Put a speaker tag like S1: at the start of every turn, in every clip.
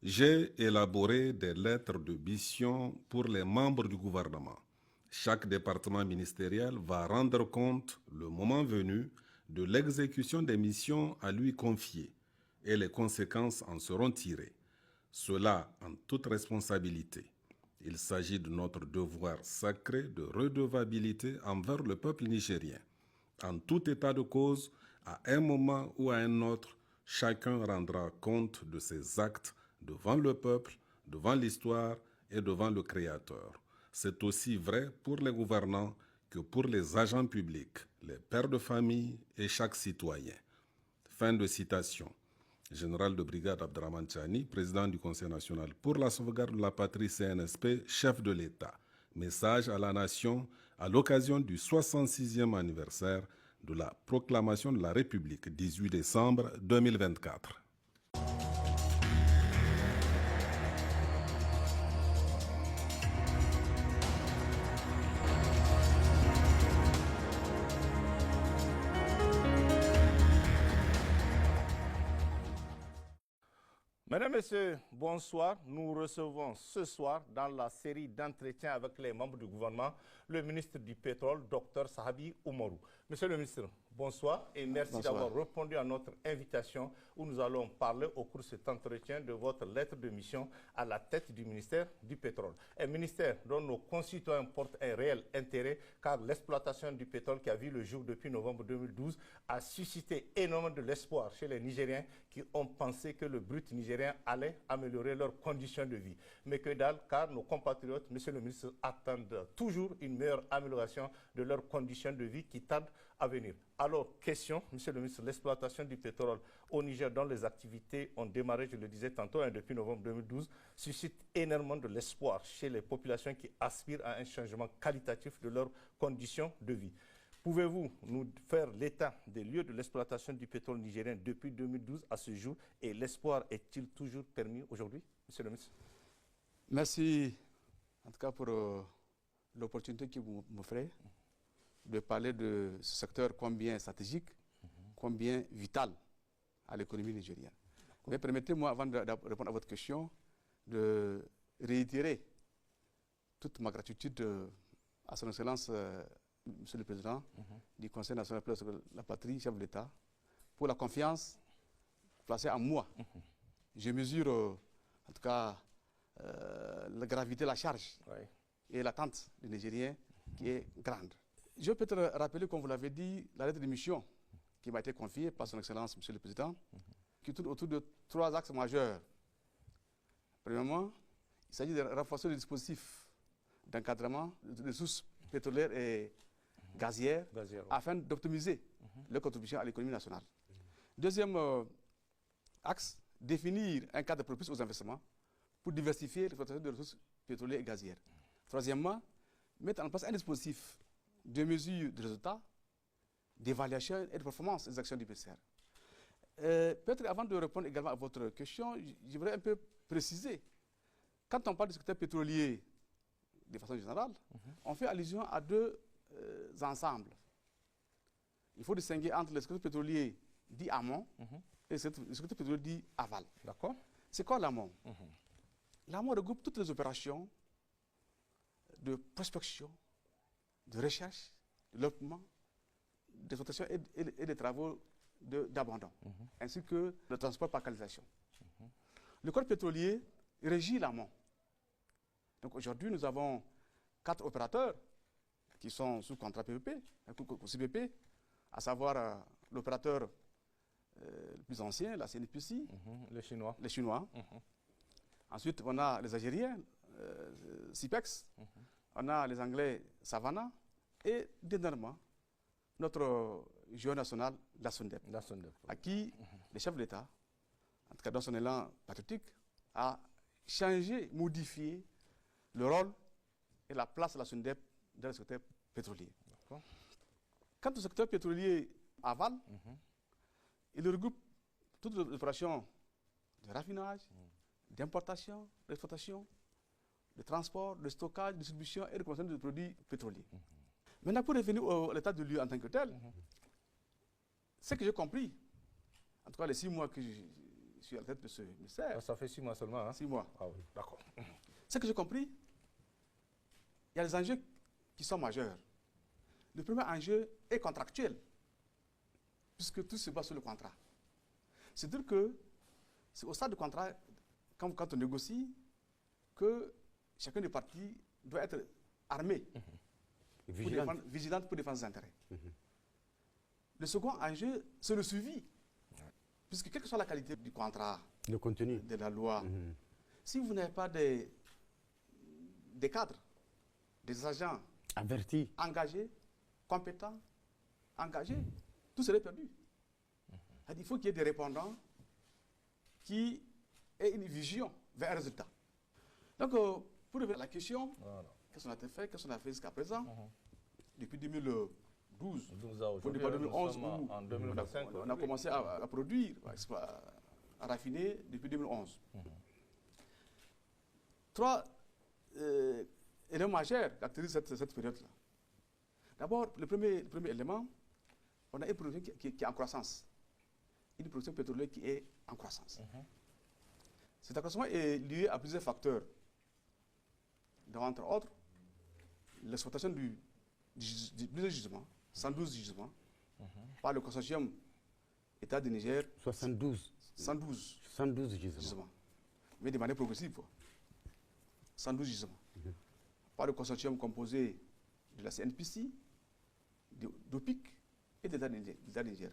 S1: J'ai élaboré des lettres de mission pour les membres du gouvernement. Chaque département ministériel va rendre compte, le moment venu, de l'exécution des missions à lui confiées et les conséquences en seront tirées. Cela en toute responsabilité. Il s'agit de notre devoir sacré de redevabilité envers le peuple nigérien. En tout état de cause, à un moment ou à un autre, chacun rendra compte de ses actes devant le peuple, devant l'histoire et devant le Créateur. C'est aussi vrai pour les gouvernants que pour les agents publics, les pères de famille et chaque citoyen. Fin de citation. Général de brigade Abdraman Chani, président du Conseil national pour la sauvegarde de la patrie CNSP, chef de l'État. Message à la nation à l'occasion du 66e anniversaire de la proclamation de la République, 18 décembre 2024.
S2: Mesdames, Messieurs, bonsoir. Nous recevons ce soir dans la série d'entretiens avec les membres du gouvernement le ministre du Pétrole, Dr Sahabi Oumarou. Monsieur le ministre, bonsoir et merci d'avoir répondu à notre invitation où nous allons parler au cours de cet entretien de votre lettre de mission à la tête du ministère du Pétrole. Un ministère dont nos concitoyens portent un réel intérêt car l'exploitation du pétrole qui a vu le jour depuis novembre 2012 a suscité énormément de l'espoir chez les Nigériens qui ont pensé que le brut nigérien allait améliorer leurs conditions de vie. Mais que dalle, car nos compatriotes, monsieur le ministre, attendent toujours une meilleure amélioration de leurs conditions de vie qui tardent à venir. Alors, question, monsieur le ministre, l'exploitation du pétrole au Niger, dont les activités ont démarré, je le disais tantôt, depuis novembre 2012, suscite énormément de l'espoir chez les populations qui aspirent à un changement qualitatif de leurs conditions de vie. Pouvez-vous nous faire l'état des lieux de l'exploitation du pétrole nigérien depuis 2012 à ce jour et l'espoir est-il toujours permis aujourd'hui, monsieur le ministre?
S3: Merci en tout cas pour l'opportunité que vous m'offrez de parler de ce secteur combien stratégique, combien vital à l'économie nigérienne. Mais permettez-moi, avant de répondre à votre question, de réitérer toute ma gratitude à son Excellence, Monsieur le Président du Conseil national pour la patrie, chef de l'État, pour la confiance placée en moi. Je mesure, en tout cas, la gravité, la charge et l'attente des Nigériens qui est grande. Je peux peut-être rappeler, comme vous l'avez dit, la lettre de mission qui m'a été confiée par son Excellence, Monsieur le Président, qui tourne autour de 3 axes majeurs. Premièrement, il s'agit de renforcer le dispositif d'encadrement des ressources pétrolières et gazières afin d'optimiser leur contribution à l'économie nationale. Deuxième axe, définir un cadre propice aux investissements pour diversifier l'exploitation des ressources pétrolières et gazières. Troisièmement, mettre en place un dispositif de mesure de résultats, d'évaluation et de performance des actions du ministère. Peut-être avant de répondre également à votre question, je voudrais un peu préciser. Quand on parle du secteur pétrolier de façon générale, on fait allusion à 2 ensembles. Il faut distinguer entre le secteur pétrolier dit amont et le secteur pétrolier dit aval.
S2: D'accord.
S3: C'est quoi l'amont? L'amont regroupe toutes les opérations de prospection, de recherche, de développement, d'exploitation et des travaux d'abandon, ainsi que le transport par canalisation. Le code pétrolier régit l'amont. Donc aujourd'hui, nous avons 4 opérateurs qui sont sous contrat PPP, CPP, à savoir l'opérateur le plus ancien, la CNPC,
S2: les Chinois.
S3: Les Chinois. Ensuite, on a les Algériens, CIPEX, on a les Anglais, Savannah, et dernièrement, notre joueur national, la SUNDEP, à qui le chef de l'État, en tout cas dans son élan patriotique, a changé, modifié le rôle et la place de la SUNDEP dans le secteur pétrolier. Quant au secteur pétrolier aval, il regroupe toutes les opérations de raffinage, d'importation, d'exploitation, de transport, de stockage, de distribution et de consommation de produits pétroliers. Maintenant, pour revenir à l'état de lieu en tant que tel, ce que j'ai compris, en tout cas les 6 mois que suis à la tête de ce ministère.
S2: Ça fait 6 mois seulement. Hein?
S3: 6 mois.
S2: Ah oui, d'accord.
S3: Ce que j'ai compris, il y a des enjeux qui sont majeurs. Le premier enjeu est contractuel, puisque tout se base sur le contrat. C'est-à-dire que c'est au stade du contrat, quand on négocie, que chacun des parties doit être armé, vigilante pour défendre ses intérêts. Le second enjeu, c'est le suivi. Puisque quelle que soit la qualité du contrat,
S4: le contenu
S3: de la loi, si vous n'avez pas des cadres, des agents
S4: avertis,
S3: engagés, compétents, engagés, tout serait perdu. Il faut qu'il y ait des répondants qui aient une vision vers un résultat. Donc, pour revenir à la question, qu'est-ce qu'on a fait, qu'est-ce qu'on a fait jusqu'à présent, depuis 2012,
S2: pour
S3: 2011,
S2: en 2025,
S3: on a commencé à produire, à raffiner depuis 2011. Trois éléments majeurs caractérisent cette période-là. D'abord, le premier élément, on a une production qui est en croissance. Une production pétrolière qui est en croissance. Cet accroissement est lié à plusieurs facteurs. Donc, entre autres, l'exploitation du plusieurs gisements, 112 gisements, par le consortium État du Niger.
S4: 112
S3: gisements. Mais de manière progressive. 112 gisements. Par le consortium composé de la CNPC, d'OPIC et de l'État du Niger.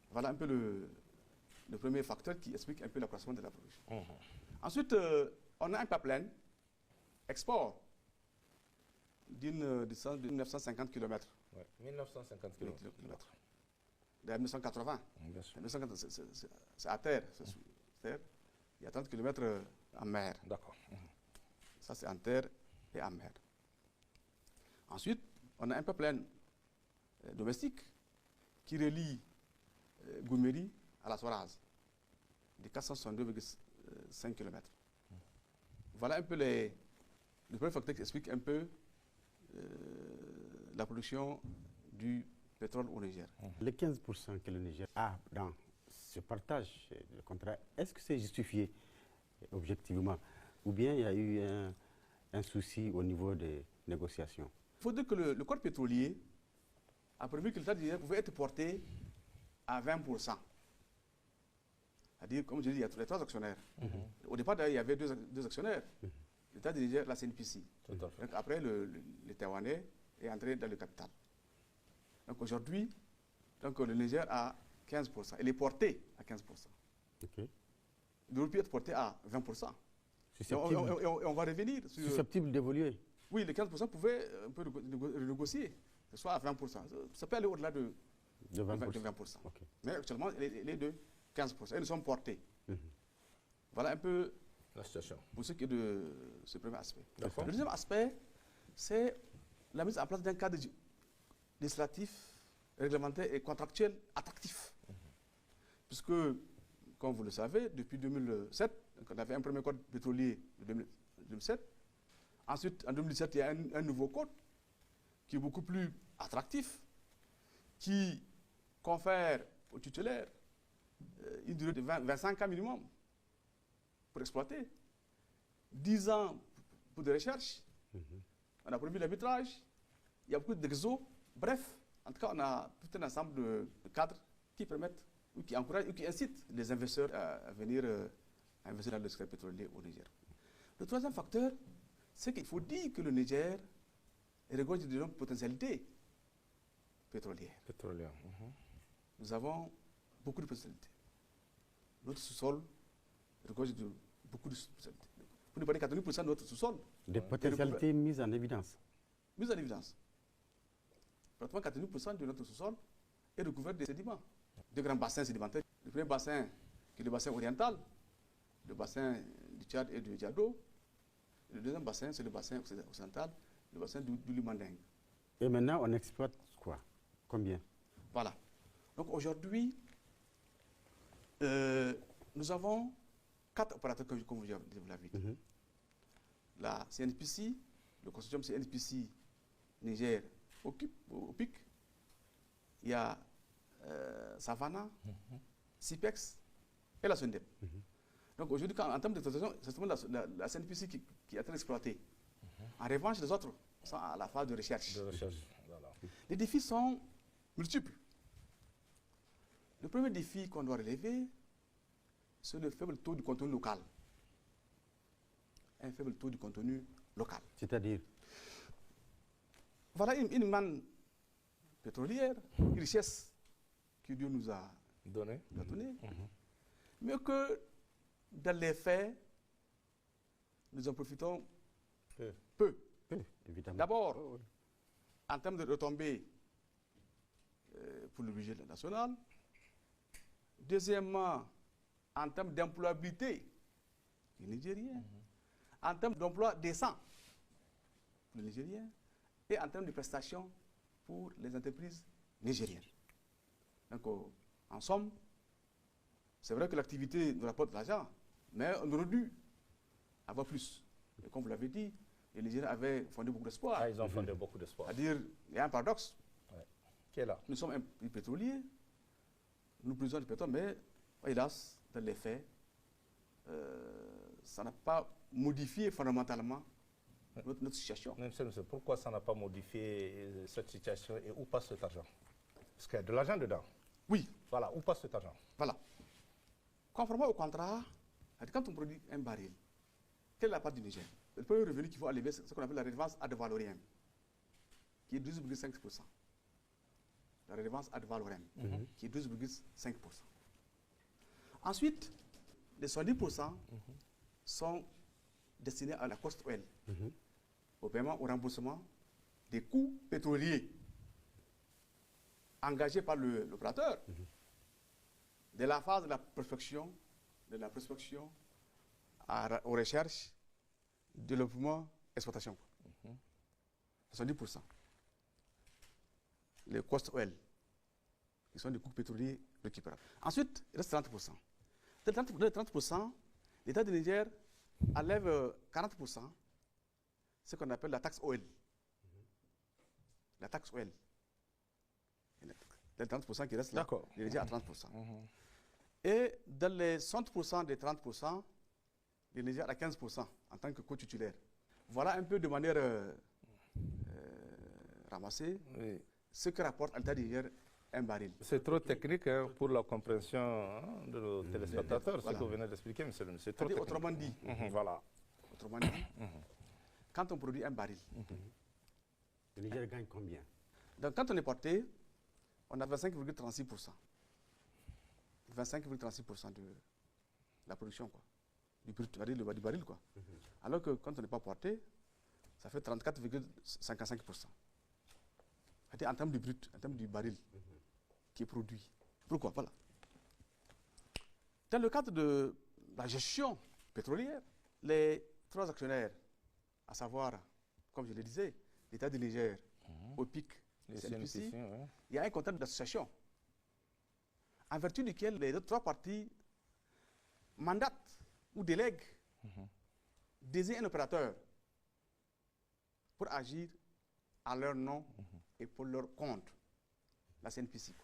S3: Voilà un peu le premier facteur qui explique un peu l'accroissement de la production. Ensuite, on a un pipeline export d'une distance de 1950 km.
S2: 1950 km.
S3: De 1980. C'est à terre. Il y a 30 km en mer.
S2: D'accord.
S3: Ça, c'est en terre et en mer. Ensuite, on a un pipeline domestique qui relie Goumeri à la Soraz, de 462,5 km. Voilà un peu le premier facteur qui explique un peu la production du pétrole au Niger.
S4: Les 15% que le Niger a dans ce partage de contrat, est-ce que c'est justifié objectivement ou bien il y a eu un souci au niveau des négociations?
S3: Il faut dire que le code pétrolier a prévu que l'État du Niger pouvait être porté à 20%. C'est-à-dire, comme je dis, il y a les trois actionnaires. Au départ, il y avait deux actionnaires. L'État du Niger, la CNPC. Donc après, le Taïwanais est entré dans le capital. Donc aujourd'hui, le Niger a 15%. Il est porté à 15%.
S4: Okay.
S3: Il aurait pu être porté à 20%. Et on va revenir sur...
S4: Susceptible d'évoluer.
S3: Oui, les 15% pouvaient un peu renégocier, soit à 20%. Ça peut aller au-delà de 20%.
S4: Okay.
S3: Mais actuellement, les deux, 15%. Et nous sommes portés. Voilà un peu
S2: la situation.
S3: Pour ce qui est de ce premier aspect.
S2: Le
S3: deuxième aspect, c'est la mise en place d'un cadre législatif, réglementaire et contractuel attractif. Puisque, comme vous le savez, depuis 2007, on avait un premier code pétrolier de 2007. Ensuite, en 2017, il y a un nouveau code qui est beaucoup plus attractif, qui confère aux titulaires une durée de 25 ans minimum pour exploiter, 10 ans pour des recherches, on a prévu l'arbitrage, il y a beaucoup d'exos, bref, en tout cas, on a tout un ensemble de cadres qui permettent, ou qui encouragent, ou qui incitent les investisseurs à venir investir dans le secteur pétrolier au Niger. Le troisième facteur, c'est qu'il faut dire que le Niger regorge d'une potentialité pétrolière. Nous avons beaucoup de potentialités. Notre sous-sol regorge de beaucoup de potentialités. Pour ne pas dire 90% de notre sous-sol.
S4: Des potentialités mises en évidence.
S3: Mises en évidence. Pratiquement 90% de notre sous-sol est recouvert de sédiments. Deux grands bassins sédimentaires. Le premier bassin, qui est le bassin oriental, le bassin du Tchad et du Djado. Le deuxième bassin, c'est le bassin occidental, le bassin du Limanding.
S4: Et maintenant, on exploite quoi? Combien?
S3: Voilà. Donc aujourd'hui, nous avons 4 opérateurs, comme vous l'avez dit. La CNPC, le consortium CNPC Niger OPIC, il y a Savannah, CIPEX et la SONDEP. Donc aujourd'hui, en termes d'exploitation, c'est seulement la CNPC qui est en train d'exploiter. En revanche, les autres sont à la phase de recherche.
S2: Voilà.
S3: Les défis sont multiples. Le premier défi qu'on doit relever, c'est le faible taux de contenu local. Un faible taux de contenu local.
S4: C'est-à-dire?
S3: Voilà une manne pétrolière, une richesse que Dieu nous a
S2: Donné.
S3: donnée, mais que dans les faits, nous en profitons peu.
S4: Évidemment.
S3: D'abord, en termes de retombées pour le budget national. Deuxièmement, en termes d'employabilité des Nigériens, en termes d'emploi décent pour les Nigériens et en termes de prestations pour les entreprises nigériennes. Donc, en somme, c'est vrai que l'activité nous rapporte de l'argent, mais on aurait dû avoir plus. Et comme vous l'avez dit, les Nigériens avaient fondé beaucoup d'espoir.
S2: Ah, ils ont fondé beaucoup d'espoir.
S3: C'est-à-dire, il y a un paradoxe.
S2: Qui est là?
S3: Nous sommes un pays pétrolier, nous produisons du pétrole, mais hélas, dans les faits, ça n'a pas modifié fondamentalement notre situation.
S2: Monsieur, pourquoi ça n'a pas modifié cette situation et où passe cet argent? Parce qu'il y a de l'argent dedans.
S3: Oui.
S2: Voilà, où passe cet argent?
S3: Voilà. Conformément au contrat, quand on produit un baril, quelle est la part du Niger? Le premier revenu qu'il faut enlever, c'est ce qu'on appelle la redevance ad valorem, qui est 12,5%. La redevance ad valorem, qui est 12,5%. Ensuite, les 70% sont destinés à la cost oil, au paiement, au remboursement des coûts pétroliers engagés par l'opérateur de la phase de la prospection, aux recherches, développement, exploitation. 70%. Les cost oil, qui sont des coûts pétroliers récupérables. Ensuite, il reste 30%. De 30%, l'État du Niger enlève 40%, ce qu'on appelle la taxe oil. La taxe oil. Les 30% qui restent là, il est déjà à 30%. Et dans les 60% des 30%, le Niger à 15% en tant que co-titulaire. Voilà un peu de manière ramassée ce que rapporte à l'État du Niger un baril.
S2: C'est trop technique pour la compréhension de nos téléspectateurs, ce que vous venez d'expliquer, monsieur le ministre.
S3: Autrement dit, autrement dit, quand on produit un baril,
S4: le Niger gagne combien?
S3: Donc quand on est porté, on a 25,36%. 25,36% de la production, quoi. Du baril, quoi. Alors que quand on n'est pas porté, ça fait 34,55%. C'est-à-dire en termes du brut, en termes du baril qui est produit. Pourquoi? Voilà. Dans le cadre de la gestion pétrolière, les trois actionnaires, à savoir, comme je le disais, l'État du Niger, OPIC, les CNPC, il y a un contrat d'association en vertu duquel les autres trois parties mandatent ou délèguent, désignent un opérateur pour agir à leur nom et pour leur compte, la CNPC.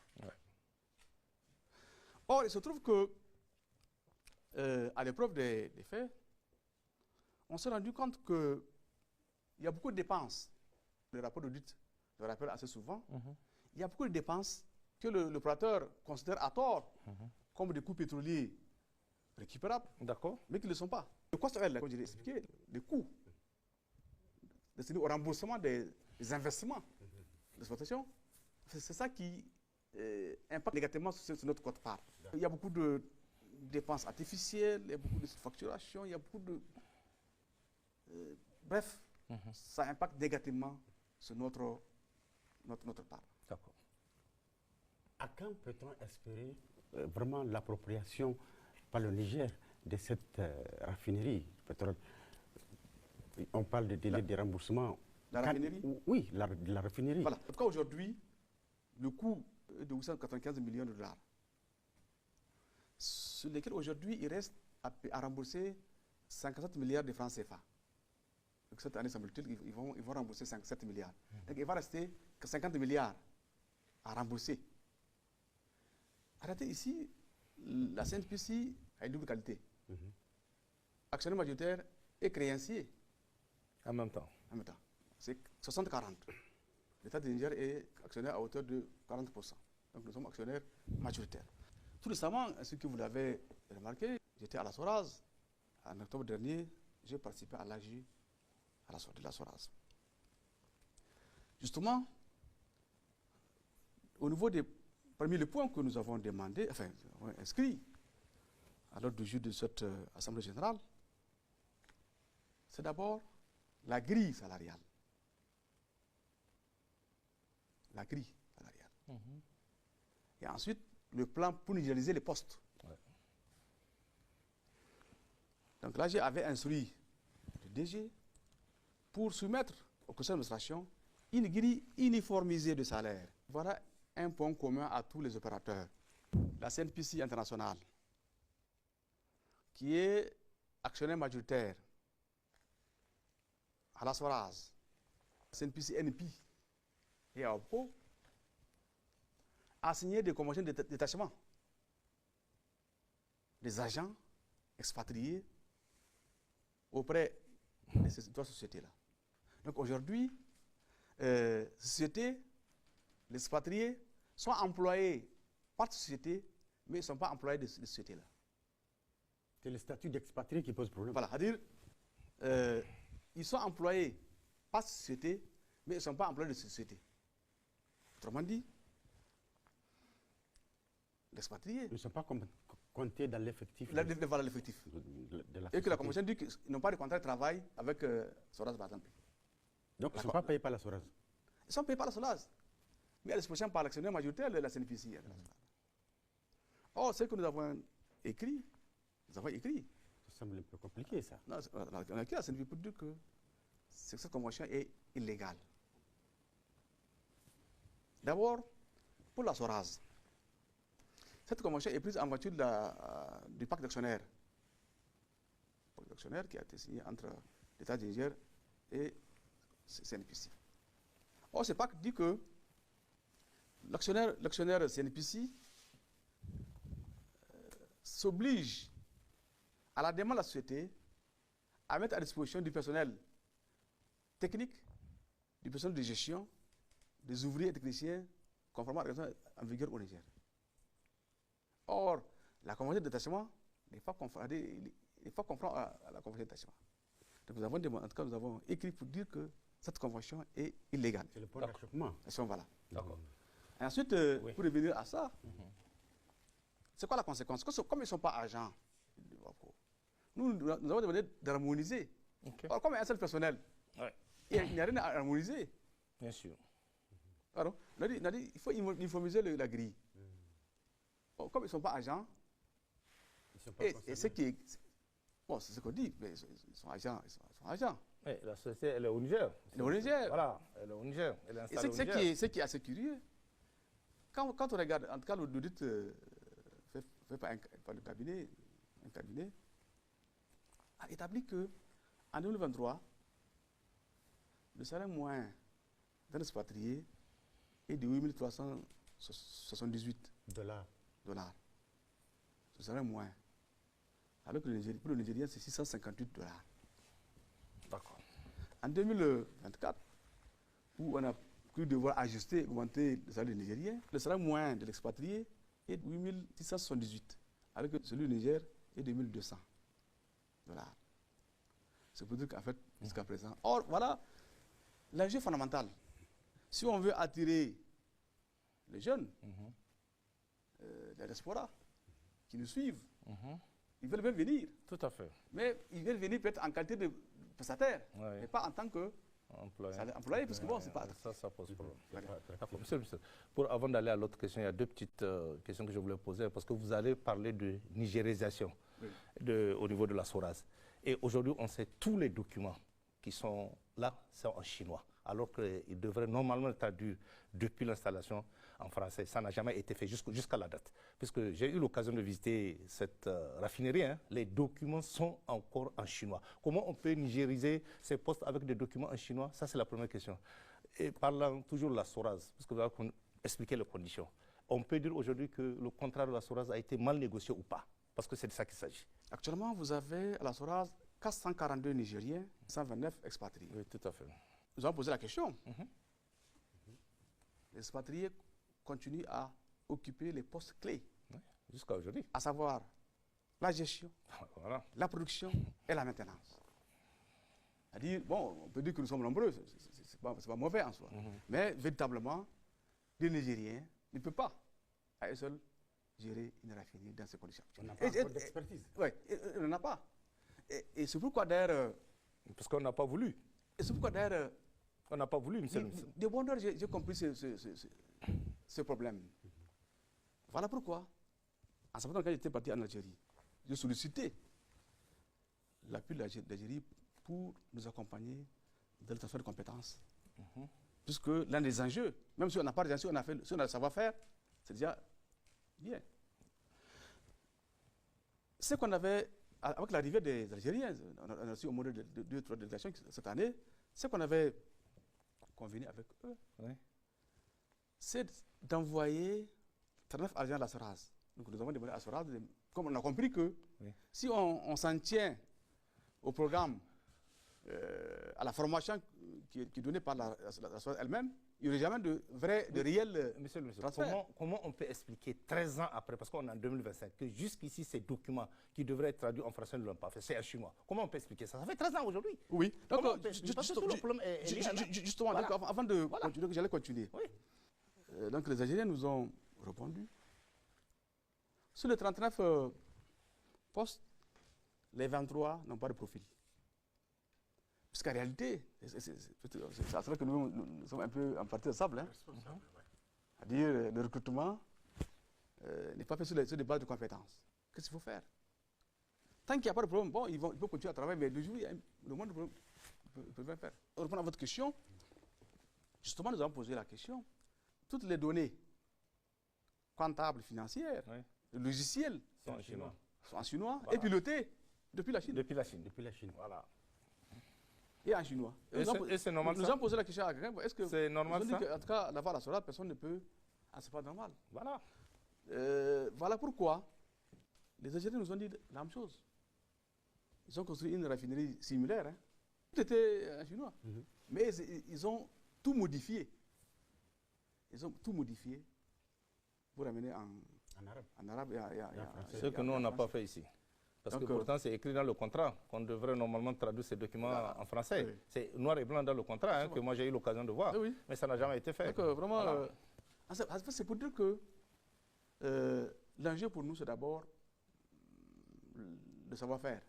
S3: Or, il se trouve que, à l'épreuve des faits, on s'est rendu compte qu'il y a beaucoup de dépenses. Le rapport d'audit le rappelle assez souvent. Il y a beaucoup de dépenses que l'opérateur considère à tort comme des coûts pétroliers récupérables, mais qui ne le sont pas. Le cost oil, comme je l'ai expliqué, les coûts destinés au remboursement des investissements d'exploitation, c'est ça qui impacte négativement sur notre quote-part. Il y a beaucoup de dépenses artificielles, il y a beaucoup de facturation, il y a beaucoup de... bref, ça impacte négativement sur notre part.
S4: D'accord. À quand peut-on espérer vraiment l'appropriation par le Niger de cette raffinerie pétrole? On parle de délai de remboursement.
S3: La raffinerie?
S4: Oui, la raffinerie.
S3: Voilà. En tout cas, aujourd'hui, le coût est de 895 millions de dollars, sur lesquels aujourd'hui, il reste à rembourser 57 milliards de francs CFA. Donc cette année, semble-t-il, ils vont rembourser 57 milliards. Donc il va rester que 50 milliards à rembourser. Arrêtez ici, la CNPC a une double qualité. Actionnaire majoritaire et créancier.
S2: En même temps.
S3: En même temps. C'est 60-40. L'État du Niger est actionnaire à hauteur de 40%. Donc nous sommes actionnaires majoritaires. Tout récemment, ce que vous l'avez remarqué, j'étais à la SORAS. En octobre dernier, j'ai participé à l'AG à la sortie de la SORAS. Justement, au niveau parmi les points que nous avons demandé, enfin, inscrits à l'ordre du jour de cette Assemblée générale, c'est d'abord la grille salariale. La grille salariale. Et ensuite, le plan pour nigériser les postes.
S2: Ouais.
S3: Donc là, j'avais instruit le DG pour soumettre au conseil d'administration une grille uniformisée de salaire. Voilà un point commun à tous les opérateurs. La CNPC internationale, qui est actionnaire majoritaire à la SORAS, CNPC NP et à OPCO, a signé des conventions de détachement des agents expatriés auprès de ces trois sociétés-là. Donc aujourd'hui, ces sociétés, les expatriés, sont employés par cette société, mais ils ne sont pas employés de cette société-là.
S4: C'est le statut d'expatrié qui pose problème.
S3: Voilà, c'est-à-dire, ils sont employés par cette société, mais ils ne sont pas employés de cette société. Autrement dit, l'expatrié.
S4: Ils ne sont pas comptés dans l'effectif.
S3: Voilà l'effectif. Et que la Convention dit qu'ils n'ont pas de contrat de travail avec SORAS, par exemple.
S4: Donc, ils ne sont pas payés par la SORAS.
S3: Ils sont payés par la SORAS, mais à l'expression par l'actionnaire majoritaire de la CNPC. Or, ce que nous avons écrit,
S4: Ça semble un peu compliqué, ça.
S3: Non, on a écrit à la CNPC pour dire que cette convention est illégale. D'abord, pour la SORAS, cette convention est prise en voiture du pacte d'actionnaires. Le pacte d'actionnaires qui a été signé entre l'État du Niger et CNPC. Or, ce pacte dit que l'actionnaire CNPC s'oblige à la demande de la société à mettre à disposition du personnel technique, du personnel de gestion, des ouvriers et techniciens conformément à la règlement en vigueur au Niger. Or, la convention de détachement n'est pas conforme à la convention de détachement. Donc nous avons demandé, en tout cas, nous avons écrit pour dire que cette convention est illégale.
S4: C'est le point d'achoppement.
S3: Voilà.
S2: D'accord.
S3: Et ensuite, pour revenir à ça, c'est quoi la conséquence? Comme ils ne sont pas agents, nous avons demandé d'harmoniser.
S2: Okay.
S3: Or, comme il y a un seul personnel, il n'y a rien à harmoniser.
S2: Bien sûr.
S3: Alors, on a dit, il faut uniformiser la grille. Or, comme ils ne sont pas agents, et ce qui est. Bon, c'est ce qu'on dit, mais ils sont agents.
S2: Oui, la société, elle est au Niger.
S3: Elle est au Niger.
S2: Voilà, elle est au Niger. Elle est
S3: Et
S2: installée au Niger.
S3: ce qui est assez curieux, quand on regarde, en tout cas, l'audit fait par le cabinet, a établi qu'en 2023, le salaire moyen d'un expatrié est de 8 378
S4: $.
S3: Le salaire moyen. Alors que pour le Nigérien, c'est 658 $.
S2: D'accord.
S3: En 2024, où on a cru devoir ajuster, augmenter le salaire du Nigérien, le salaire moyen de l'expatrié est de 8 678, alors que celui du Niger est de 1 200 $. C'est pour dire qu'en fait, jusqu'à présent. Or, voilà l'enjeu fondamental. Si on veut attirer les jeunes, les diaspora, qui nous suivent, ils veulent bien venir.
S2: Tout à fait.
S3: Mais ils veulent venir peut-être en qualité de prestataire, mais pas en tant que employé, parce que bon, c'est pas.
S2: Ça pose problème. D'accord. Monsieur le ministre, avant d'aller à l'autre question, il y a deux petites questions que je voulais poser, parce que vous allez parler de nigérisation au niveau de la SORAS. Et aujourd'hui, on sait tous les documents qui sont là, sont en chinois, alors qu'ils devraient normalement être traduits depuis l'installation en français. Ça n'a jamais été fait jusqu'à la date. Puisque j'ai eu l'occasion de visiter cette raffinerie, les documents sont encore en chinois. Comment on peut nigériser ces postes avec des documents en chinois? Ça, c'est la première question. Et parlant toujours de la SORAS, parce que vous avez expliqué les conditions, on peut dire aujourd'hui que le contrat de la SORAS a été mal négocié ou pas? Parce que c'est de ça qu'il s'agit.
S3: Actuellement, vous avez à la SORAS 442 Nigériens, 129 expatriés.
S2: Oui, tout à fait.
S3: Nous avons posé la question.
S2: Mhm.
S3: Les expatriés continuent à occuper les postes clés,
S2: Oui, jusqu'à aujourd'hui.
S3: à savoir la gestion,
S2: Voilà.
S3: la production et la maintenance. C'est-à-dire, bon, on peut dire que nous sommes nombreux, c'est pas mauvais en soi. Mais véritablement, les Nigériens ne peuvent pas, à eux seuls, gérer une raffinerie dans ces conditions.
S4: On n'a pas encore d'expertise.
S3: Oui, on n'en a pas. Et c'est pourquoi d'ailleurs,
S2: Parce qu'on n'a pas voulu.
S3: on
S2: n'a pas voulu, monsieur le ministre.
S3: de bonne heure, j'ai compris ce problème. Voilà pourquoi, en ce moment, quand j'étais parti en Algérie, j'ai sollicité l'appui de l'Algérie pour nous accompagner dans le transfert de compétences. Puisque l'un des enjeux, même si on n'a pas si on a le savoir-faire, c'est déjà bien. Ce qu'on avait, avec l'arrivée des Algériens, on a reçu au moins 2-3 délégations cette année, ce qu'on avait convenu avec eux, c'est d'envoyer 39 agents à la SORAS. Donc nous avons demandé à la SORAS, comme on a compris que si on s'en tient au programme, à la formation qui est donnée par la SORAS elle-même, il n'y aurait jamais de réel
S2: Monsieur le ministre,
S3: transfert.
S2: comment on peut expliquer 13 ans après, parce qu'on est en 2025, que jusqu'ici ces documents qui devraient être traduits en français ne l'ont pas fait, c'est un chinois. Comment on peut expliquer ça? Ça fait 13 ans aujourd'hui.
S3: Oui, donc
S2: justement,
S3: donc, avant de continuer, j'allais continuer.
S2: Oui.
S3: Donc les Algériens nous ont répondu. Sur les 39 postes, les 23 n'ont pas de profil. Puisqu'en réalité, c'est vrai que nous sommes un peu en partie de sable. Hein. C'est-à-dire le recrutement n'est pas fait sur des bases de compétences. Qu'est-ce qu'il faut faire? Tant qu'il n'y a pas de problème, bon, ils peuvent continuer à travailler, mais le jour où il y a le moins de problèmes, ils peuvent rien faire. Pour répondre à votre question, justement, nous avons posé la question. Toutes les données comptables, financières, le logiciel
S2: sont en chinois.
S3: Voilà. Et pilotés depuis la Chine.
S2: Depuis la Chine. Voilà.
S3: Et en chinois.
S2: Et c'est normal ça?
S3: Nous avons posé la question à quelqu'un. Est-ce que
S2: c'est normal ça?
S3: En tout cas, là-bas, la SORAS, personne ne peut. Ah, c'est pas normal.
S2: Voilà.
S3: Voilà pourquoi les Algériens nous ont dit la même chose. Ils ont construit une raffinerie similaire. Hein. Tout était en chinois. Mais ils ont tout modifié. Ils ont tout modifié pour amener en arabe et en français.
S2: Ce que nous, on n'a pas fait ici. Parce que pourtant, c'est écrit dans le contrat qu'on devrait normalement traduire ces documents en français. Oui. C'est noir et blanc dans le contrat que moi j'ai eu l'occasion de voir. Oui. Mais ça n'a jamais été fait.
S3: Donc, vraiment, c'est pour dire que l'enjeu pour nous, c'est d'abord le savoir-faire.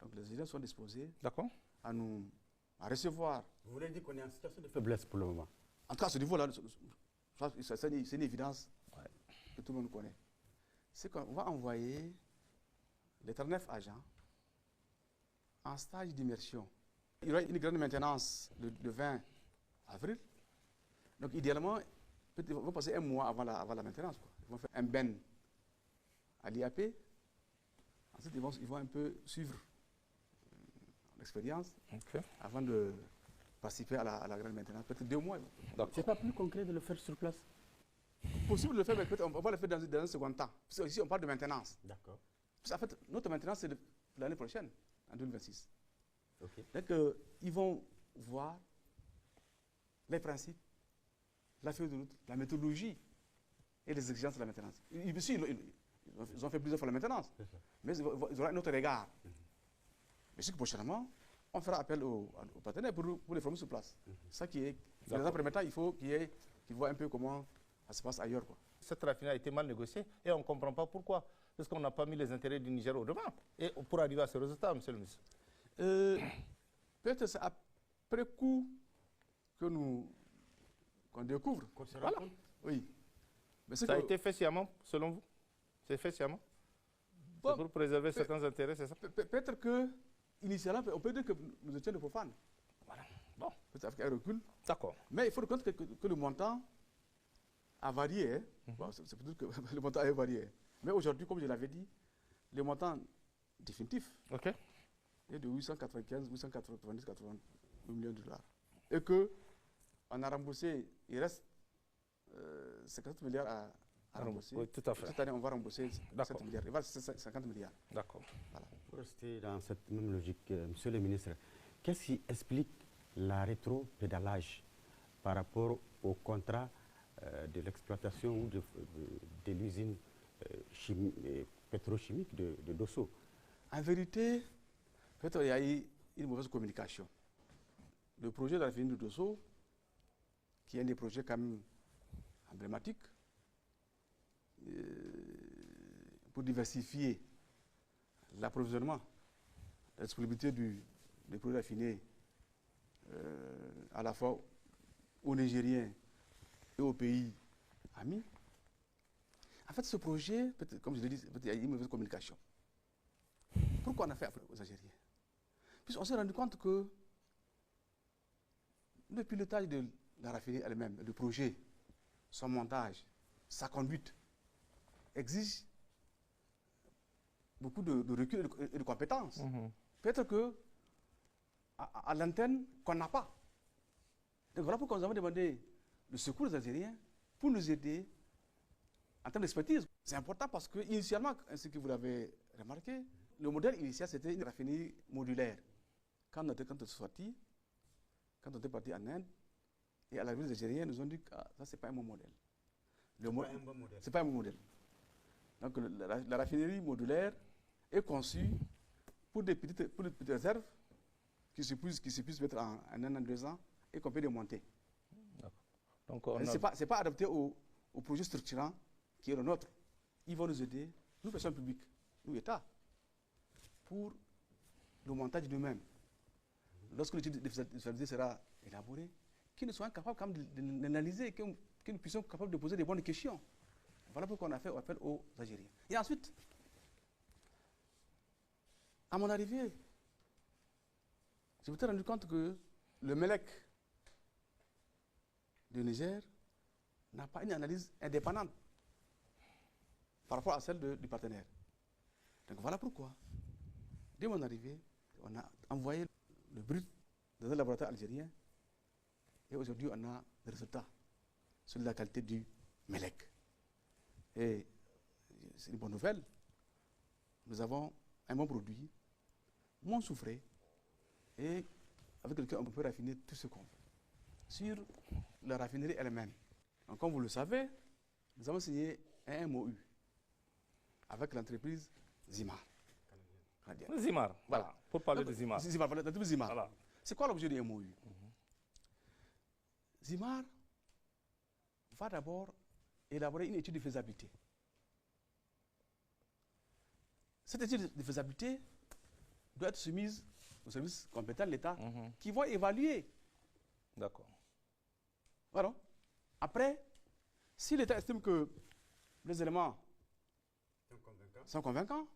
S3: Donc les Algériens sont disposés à recevoir.
S4: Vous voulez dire qu'on est en situation de faiblesse pour le moment?
S3: En tout cas, à ce niveau-là, c'est une évidence que tout le monde connaît. C'est qu'on va envoyer les 39 agents en stage d'immersion. Il y aura une grande maintenance le 20 avril. Donc, idéalement, ils vont passer un mois avant la maintenance. Quoi. Ils vont faire un ben à l'IAP. Ensuite, ils vont un peu suivre l'expérience avant de participer à la grande maintenance. Peut-être 2 mois.
S4: C'est pas plus concret de le faire sur place?
S3: Possible de le faire, mais peut-être on va le faire dans un second temps. Parce qu'ici, on parle de maintenance.
S4: D'accord.
S3: En fait, notre maintenance, c'est l'année prochaine, en 2026.
S4: Okay.
S3: Donc, ils vont voir les principes, la feuille de route, la méthodologie et les exigences de la maintenance. Ils ont fait plusieurs fois la maintenance, mais ils auront un autre regard. Mais c'est que prochainement, on fera appel aux partenaires pour les former sur place. Ça qui est, dans un premier temps, il faut qu'ils voient un peu comment ça se passe ailleurs. Quoi.
S2: Cette raffinerie a été mal négociée et on ne comprend pas pourquoi. Parce qu'on n'a pas mis les intérêts du Niger au devant. Et pour arriver à ce résultat, monsieur le ministre.
S3: Peut-être c'est après coup qu'on découvre.
S2: Voilà.
S3: Oui. Mais
S2: ça a été fait sciemment, selon vous? C'est fait sciemment? C'est pour préserver certains intérêts, c'est ça?
S3: Peut-être que, initialement, on peut dire que nous étions des profanes.
S2: Voilà. Bon.
S3: Peut-être avec un recul.
S2: D'accord.
S3: Mais il faut reconnaître que le montant a varié. Bon, c'est peut-être que le montant a varié. Mais aujourd'hui, comme je l'avais dit, le montant définitif est de 895, 890, 80 millions de dollars. Et qu'on a remboursé, il reste 50 milliards à rembourser.
S2: Oui, tout à fait.
S3: Cette année, on va rembourser 7
S2: D'accord.
S3: milliards. Il va 50 milliards.
S2: D'accord.
S4: Pour rester dans cette même logique, Monsieur le ministre, qu'est-ce qui explique la rétro-pédalage par rapport au contrat de l'exploitation ou de l'usine pétrochimique de Dosso?
S3: En vérité, peut-être il y a eu une mauvaise communication. Le projet de la raffinerie de Dosso, qui est un des projets quand même emblématiques, pour diversifier l'approvisionnement, la disponibilité des produits raffinés à la fois aux Nigériens et aux pays amis. En fait, ce projet, comme je l'ai dit, il y a eu une mauvaise communication. Pourquoi on a fait affaire aux Algériens? Puisqu'on s'est rendu compte que le pilotage de la raffinerie elle-même, le projet, son montage, sa conduite, exige beaucoup de recul et de compétences. Peut-être que à l'antenne qu'on n'a pas. Donc voilà pourquoi nous avons demandé le secours des Algériens pour nous aider en termes d'expertise. C'est important parce que initialement, ce que vous l'avez remarqué, le modèle initial c'était une raffinerie modulaire. Quand on était parti en Inde, et à l'arrivée des Algériens nous ont dit que ça c'est pas un bon modèle. C'est pas un bon modèle. Donc la raffinerie modulaire est conçue pour des petites réserves qui se puissent mettre en 1 an, 2 ans et qu'on peut démonter.
S2: Donc,
S3: c'est pas adapté au projet structurant qui est le nôtre. Ils vont nous aider, nous personnes publiques, nous État, pour le montage nous-mêmes. Lorsque l'étude de faisabilité sera élaborée, qu'ils ne soient capables quand même d'analyser, que nous puissions être capables de poser des bonnes questions. Voilà pourquoi on a fait appel aux Algériens. Et ensuite, à mon arrivée, je me suis rendu compte que le MELEC du Niger n'a pas une analyse indépendante par rapport à celle du partenaire. Donc voilà pourquoi, dès mon arrivée, on a envoyé le brut dans un laboratoire algérien et aujourd'hui on a des résultats sur la qualité du MELEC. Et c'est une bonne nouvelle, nous avons un bon produit, moins soufré, et avec lequel on peut raffiner tout ce qu'on veut. Sur la raffinerie elle-même, donc, comme vous le savez, nous avons signé un MOU avec l'entreprise Zimar.
S2: Zimar,
S3: Voilà.
S2: Pour parler de Zimar.
S3: L'entreprise Zimar.
S2: Voilà.
S3: C'est quoi l'objet du MOU? Zimar va d'abord élaborer une étude de faisabilité. Cette étude de faisabilité doit être soumise aux services compétents de l'État qui vont évaluer.
S2: D'accord.
S3: Voilà. Après, si l'État estime que les éléments sont convaincants,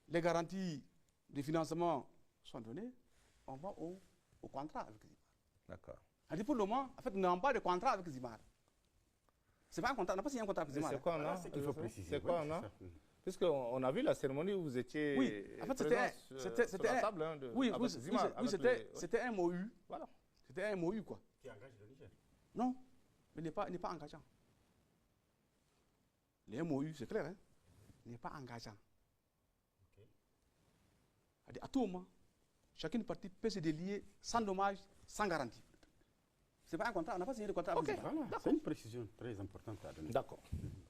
S3: les garanties de financement sont données, on va au contrat avec Zimar.
S2: D'accord.
S3: Pour le moment, en fait, nous n'avons pas de contrat avec Zimar. C'est pas un contrat, on n'a pas signé un contrat avec Zimar.
S2: C'est quoi on a?
S4: Il faut préciser.
S2: C'est quoi on a? Puisqu'on a vu la cérémonie où vous étiez
S3: en fait,
S2: c'était la table de Zimar.
S3: C'était un MOU.
S2: Voilà.
S3: C'était un MOU, quoi.
S4: Qui engage le Niger?
S3: Non, mais il n'est pas engageant. Les MOU, c'est clair, hein? Il n'est pas engageant. Okay. À tout moment, chacune partie peut se délier sans dommage, sans garantie. Ce n'est pas un contrat, on n'a pas signé de contrat avec Zimar.
S4: Voilà, c'est une précision très importante à donner.
S2: D'accord.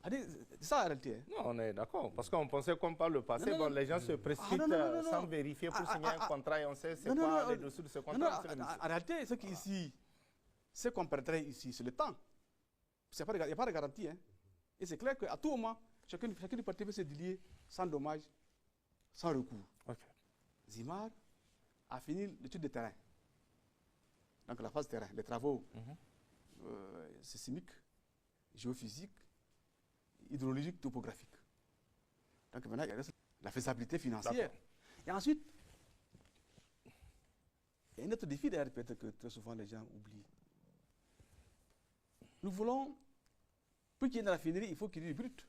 S3: C'est ça la réalité. Hein?
S2: Non, on est d'accord. Parce qu'on pensait comme par le passé, les gens se précipitent sans vérifier pour signer un contrat et on sait c'est quoi les dessous de ce contrat.
S3: En réalité, ce qu'on perdrait ici, c'est le temps. Il n'y a pas de garantie. Hein? Et c'est clair qu'à tout moment, chacune partie peut se délier sans dommage, sans recours.
S2: Okay.
S3: Zimar a fini l'étude de terrain. Donc la phase terrain, les travaux sismiques, géophysiques, hydrologiques, topographiques. Donc maintenant, il reste la faisabilité financière. Et ensuite, il y a un autre défi d'ailleurs, peut-être que très souvent les gens oublient. Nous voulons, pour qu'il y ait une raffinerie, il faut qu'il y ait du brut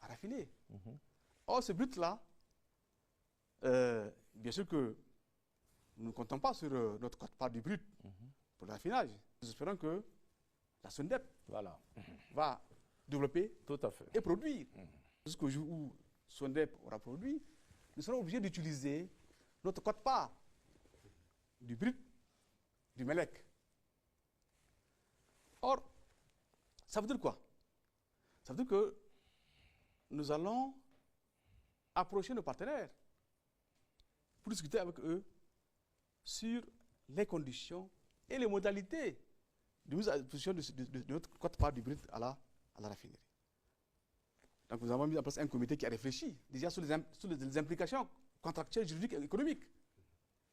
S3: à raffiner. Or, ce brut-là, bien sûr que nous ne comptons pas sur notre quote-part du brut pour le raffinage. Nous espérons que la SONDEP va développer
S2: Tout à fait.
S3: et produire. Jusqu'au jour où Sondep aura produit, nous serons obligés d'utiliser notre quote-part du brut, du MELEC. Or, ça veut dire quoi? Ça veut dire que nous allons approcher nos partenaires pour discuter avec eux sur les conditions et les modalités de mise à disposition de notre quote-part du brut à la raffinerie. Donc nous avons mis en place un comité qui a réfléchi déjà sur les implications contractuelles, juridiques et économiques.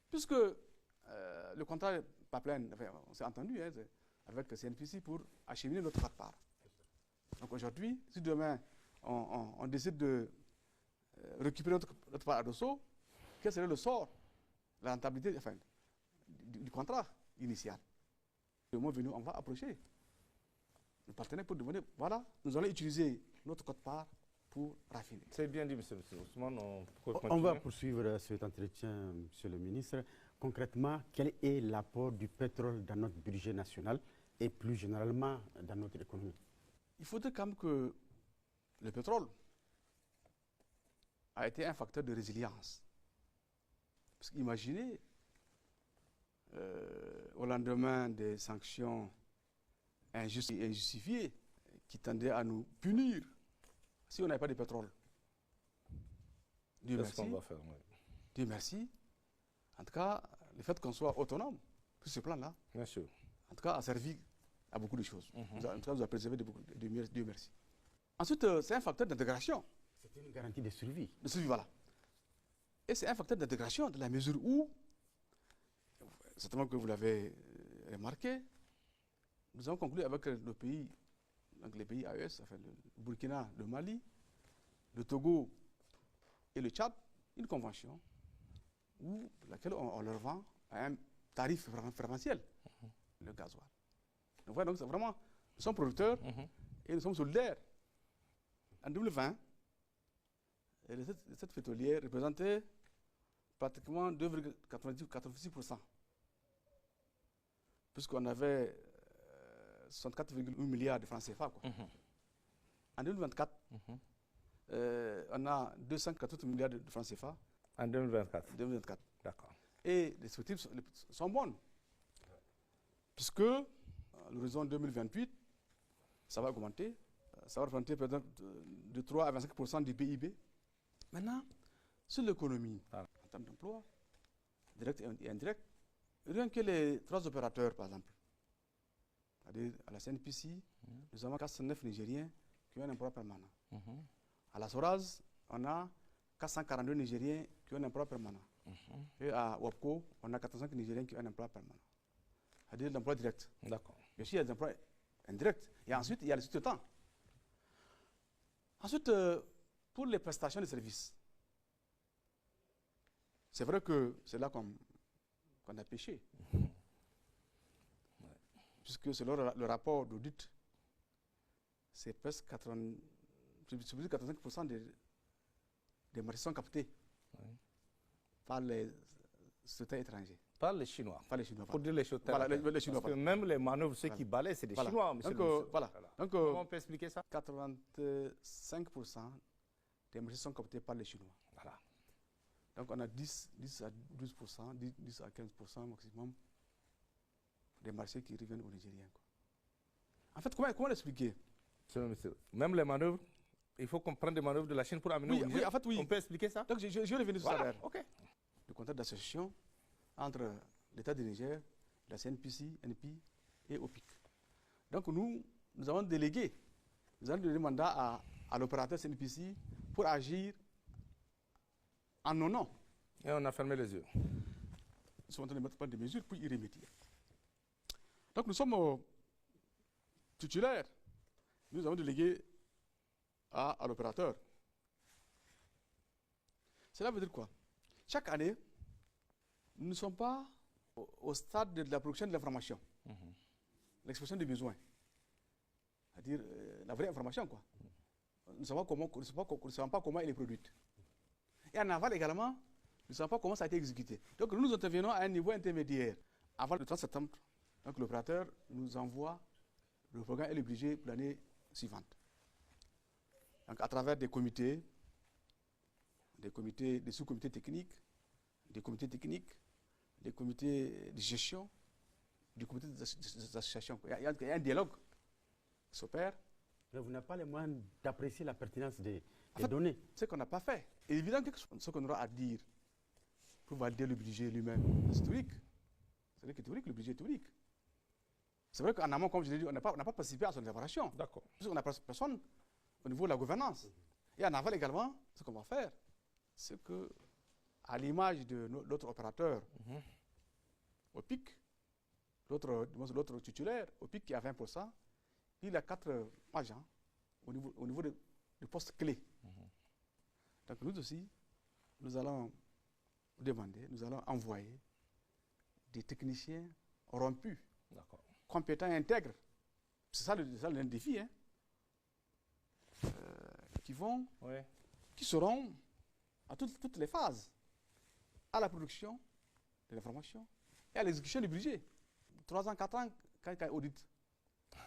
S3: Puisque le contrat pipeline, on s'est entendu avec CNPC pour acheminer notre quote-part. Donc aujourd'hui, si demain on décide de récupérer notre part à Dosso, quel serait le sort, la rentabilité du contrat initial? Le moment venu, on va approcher le partenaire pour demander, voilà, nous allons utiliser notre quote-part pour raffiner.
S2: C'est bien dit, monsieur Ousmane.
S4: On va poursuivre cet entretien, monsieur le ministre. Concrètement, quel est l'apport du pétrole dans notre budget national et plus généralement dans notre économie?
S3: Il faut dire quand même que le pétrole a été un facteur de résilience. Parce qu'imaginez, au lendemain des sanctions injustes et injustifiées qui tendaient à nous punir, si on n'avait pas de pétrole, Dieu merci,
S2: qu'on va faire,
S3: Dieu merci. En tout cas, le fait qu'on soit autonome sur ce plan-là,
S2: bien sûr,
S3: en tout cas, a servi à beaucoup de choses. En tout cas, nous a préservé de beaucoup. Dieu merci. Ensuite, c'est un facteur d'intégration.
S4: C'est une garantie de survie.
S3: De survie, voilà. Et c'est un facteur d'intégration de la mesure où, certainement que vous l'avez remarqué, nous avons conclu avec nos pays, donc les pays AES, enfin le Burkina, le Mali, le Togo et le Tchad, une convention où laquelle on leur vend à un tarif préférentiel le gasoil. Donc voilà, donc c'est vraiment, nous sommes producteurs et nous sommes solidaires. En 2020, les recettes pétrolières représentaient pratiquement 2,96%. Puisqu'on avait 64,1 milliards de francs CFA. En 2024, on a 214 milliards de francs CFA.
S2: En 2024.
S3: 2024.
S2: D'accord.
S3: Et les perspectives sont bonnes. Puisque à l'horizon 2028, ça va augmenter. Ça va représenter peut-être de 3 à 25% du PIB. Maintenant, sur l'économie, en termes d'emploi, direct et indirect, rien que les 3 opérateurs, par exemple, c'est-à-dire à la CNPC, nous avons 409 Nigériens qui ont un emploi permanent. À la SORAS, on a 442 Nigériens qui ont un emploi permanent. Et à WAPCO, on a 405 Nigériens qui ont un emploi permanent. C'est-à-dire l'emploi direct.
S2: D'accord.
S3: Bien sûr, il y a des emplois indirects. Et ensuite, il y a le sous-traitant. Ensuite, pour les prestations de services, c'est vrai que c'est là qu'on a péché. Puisque selon le rapport d'audit, c'est presque 85% des marchés sont captés par les sociétés étrangers.
S2: Par les Chinois.
S3: Par les Chinois.
S2: Pour dire les choses
S3: Voilà, les Chinois.
S2: Parce que même les manœuvres, ceux qui balaient, c'est des Chinois.
S3: Donc,
S2: comment on peut expliquer ça?
S3: 85% des marchés sont captés par les Chinois.
S2: Voilà.
S3: Donc on a 10 à 12%, 10 à 15% maximum des marchés qui reviennent aux Nigériens. En fait, comment l'expliquer?
S2: Même les manœuvres, il faut qu'on prenne des manœuvres de la Chine pour amener au Niger.
S3: Oui, en fait, oui.
S2: On peut expliquer ça?
S3: Donc je vais revenir sur ça.
S2: OK.
S3: Le contrat d'association entre l'État du Niger, la CNPC, NP et OPIC. Donc nous avons délégué, nous avons donné mandat à l'opérateur CNPC pour agir en nos noms.
S2: Et on a fermé les yeux.
S3: Nous sommes en train de mettre en place des mesures pour y remédier. Donc nous sommes titulaires. Nous avons délégué à l'opérateur. Cela veut dire quoi? Chaque année, nous ne sommes pas au stade de la production de l'information, l'expression des besoins, c'est-à-dire la vraie information, quoi. Nous ne savons pas comment elle est produite. Et en aval également, nous ne savons pas comment ça a été exécuté. Donc nous intervenons à un niveau intermédiaire. Avant le 30 septembre, donc l'opérateur nous envoie le programme et le budget pour l'année suivante. Donc, à travers des comités, des sous-comités techniques, des comités techniques, des comités de gestion, des comités d'association. Il y a un dialogue qui s'opère.
S4: Mais vous n'avez pas les moyens d'apprécier la pertinence des
S3: fait,
S4: données.
S3: C'est ce qu'on n'a pas fait. Et évidemment, ce qu'on aura à dire pour valider le budget lui-même, c'est théorique. C'est vrai que théorique, le budget est théorique. C'est vrai qu'en amont, comme je l'ai dit, on n'a pas participé à son élaboration.
S2: D'accord.
S3: Parce qu'on n'a personne au niveau de la gouvernance. Et en aval également, ce qu'on va faire, c'est que, à l'image de l'autre opérateur, au PIC, l'autre titulaire, au PIC qui a 20%, il a 4 agents au niveau des postes clés. Donc nous aussi, nous allons demander, nous allons envoyer des techniciens rompus, compétents et intègres. C'est ça le défi, hein, qui seront à toutes les phases, à la production de l'information et à l'exécution du budget. 3 ans, 4 ans, quand il audite,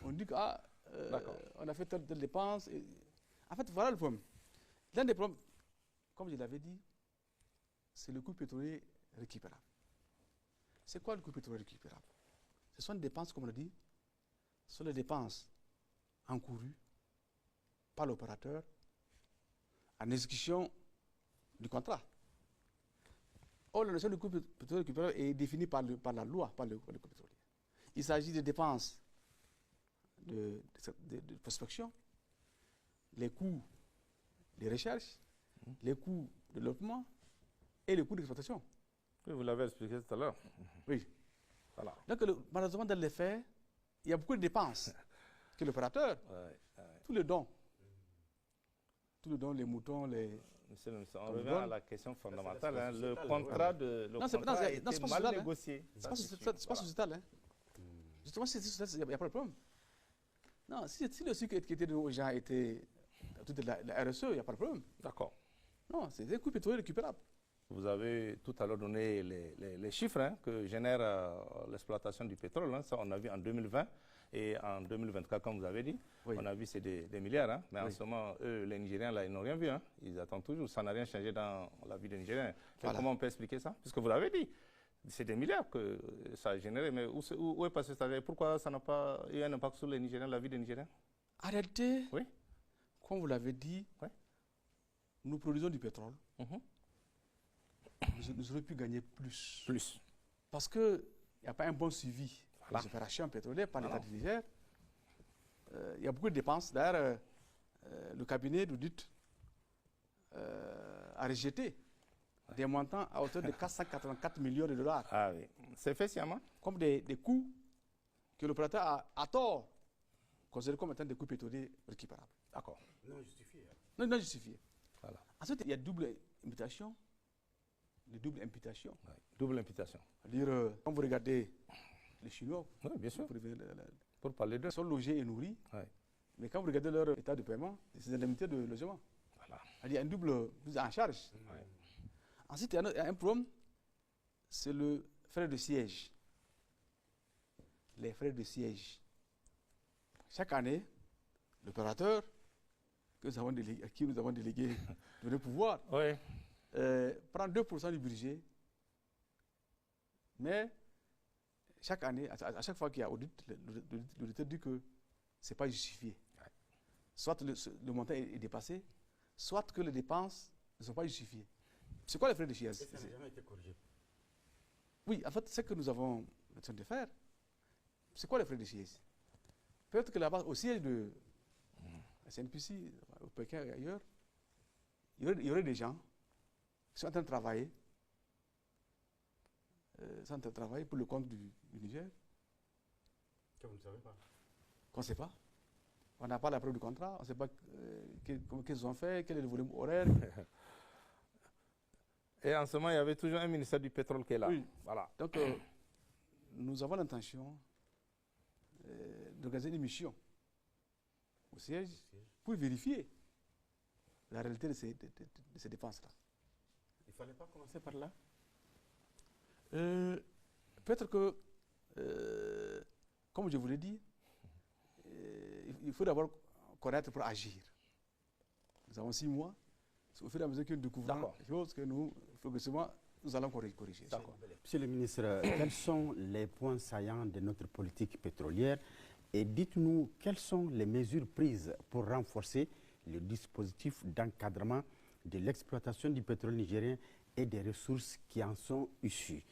S3: on dit qu'on a fait telle dépense. En fait, voilà le problème. L'un des problèmes, comme je l'avais dit, c'est le coût pétrolier récupérable. C'est quoi le coût pétrolier récupérable? Ce sont des dépenses, comme on l'a dit, ce sont les dépenses encourues par l'opérateur en exécution du contrat. Or, la notion du coût pétrolier récupérable est définie par la loi, par le coût pétrolier. Il s'agit des dépenses de prospection, les coûts de recherche, les coûts de développement et les coûts d'exploitation.
S2: Oui, vous l'avez expliqué tout à l'heure.
S3: Oui.
S2: Voilà.
S3: Donc, malheureusement, dans les faits, il y a beaucoup de dépenses que l'opérateur, tous les dons, les moutons, les...
S2: Monsieur le ministre, on revient à la question fondamentale. Hein, le contrat a été mal négocié.
S3: C'est pas sociétal. Hein. Justement, si c'est sociétal, il n'y a pas de problème. Non, si le sucre qui était aux gens était toute la RSE, il n'y a pas de problème.
S2: D'accord.
S3: Non, c'est des coûts pétroliers récupérables.
S2: Vous avez tout à l'heure donné les chiffres hein, que génère l'exploitation du pétrole. Hein. Ça, on a vu en 2020 et en 2024, comme vous avez dit. Oui. On a vu c'est des milliards. Hein. Mais en ce moment, eux, les Nigériens, là, ils n'ont rien vu. Hein. Ils attendent toujours. Ça n'a rien changé dans la vie des Nigériens. Voilà. Comment on peut expliquer ça? Puisque vous l'avez dit. C'est des milliards que ça a généré. Mais où est passé ça? Pourquoi ça n'a pas eu un impact sur les Nigériens, la vie des Nigériens?
S3: En réalité,
S2: oui.
S3: Comme vous l'avez dit, nous produisons du pétrole. Nous aurions pu gagner plus. Parce qu'il n'y a pas un bon suivi des opérations pétrolières par l'État du Niger. Il y a beaucoup de dépenses. D'ailleurs, le cabinet d'audit a rejeté des montants à hauteur de 484 millions de dollars.
S2: Ah oui, c'est fait sciemment.
S3: Comme des coûts que l'opérateur a à tort considérés comme étant des coûts pétroliers récupérables.
S2: D'accord.
S4: Non justifié.
S3: Non justifié. Voilà. Ensuite, il y a double imputation. Double imputation.
S2: Oui. Double imputation.
S3: C'est-à-dire, quand vous regardez les Chinois,
S2: bien sûr. Pour parler d'eux,
S3: ils sont logés et nourris. Mais quand vous regardez leur état de paiement, c'est des indemnités de logement. Voilà. Il y a une double prise en charge. Ensuite, il y a un problème, c'est le frais de siège. Les frais de siège. Chaque année, l'opérateur à qui nous avons délégué le pouvoir prend 2% du budget, mais chaque année, à chaque fois qu'il y a audit, l'auditeur dit que ce n'est pas justifié. Soit le montant est dépassé, soit que les dépenses ne sont pas justifiées. C'est quoi les frais de siège?
S4: Ça n'a jamais été corrigé.
S3: Oui, en fait, ce que nous avons besoin de faire, c'est quoi les frais de siège? Peut-être que là-bas, au siège de la CNPC, au Pékin et ailleurs, il y aurait des gens qui sont en train de travailler, pour le compte du Niger.
S4: Que vous ne savez pas?
S3: Qu'on ne sait pas. On n'a pas la preuve du contrat, on ne sait pas qu'est-ce qu'ils ont fait, quel est le volume horaire.
S2: Et en ce moment, il y avait toujours un ministère du pétrole qui est là.
S3: Oui.
S2: Voilà.
S3: Donc, nous avons l'intention d'organiser une mission au siège pour vérifier la réalité de ces dépenses-là.
S4: Il ne fallait pas commencer par là?
S3: Peut-être que, comme je vous l'ai dit, il faut d'abord connaître pour agir. Nous avons 6 mois. C'est au fur et à mesure que nous découvrons les choses que nous, progressivement, nous allons corriger.
S4: Monsieur le ministre, quels sont les points saillants de notre politique pétrolière et dites-nous quelles sont les mesures prises pour renforcer le dispositif d'encadrement de l'exploitation du pétrole nigérien et des ressources qui en sont issues.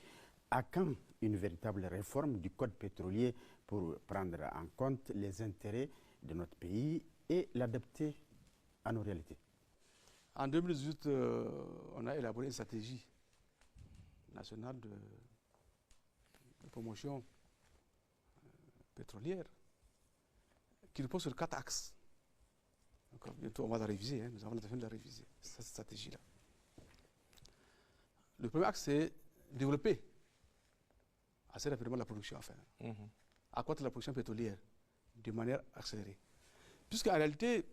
S4: À quand une véritable réforme du code pétrolier pour prendre en compte les intérêts de notre pays et l'adapter à nos réalités?
S3: En 2018, on a élaboré une stratégie nationale de promotion pétrolière qui repose sur 4 axes. Donc, bientôt, on va la réviser. Nous avons l'intention de la réviser, cette stratégie-là. Le premier axe, c'est développer assez rapidement la production, enfin. Accroître la production pétrolière de manière accélérée. Puisqu'en réalité,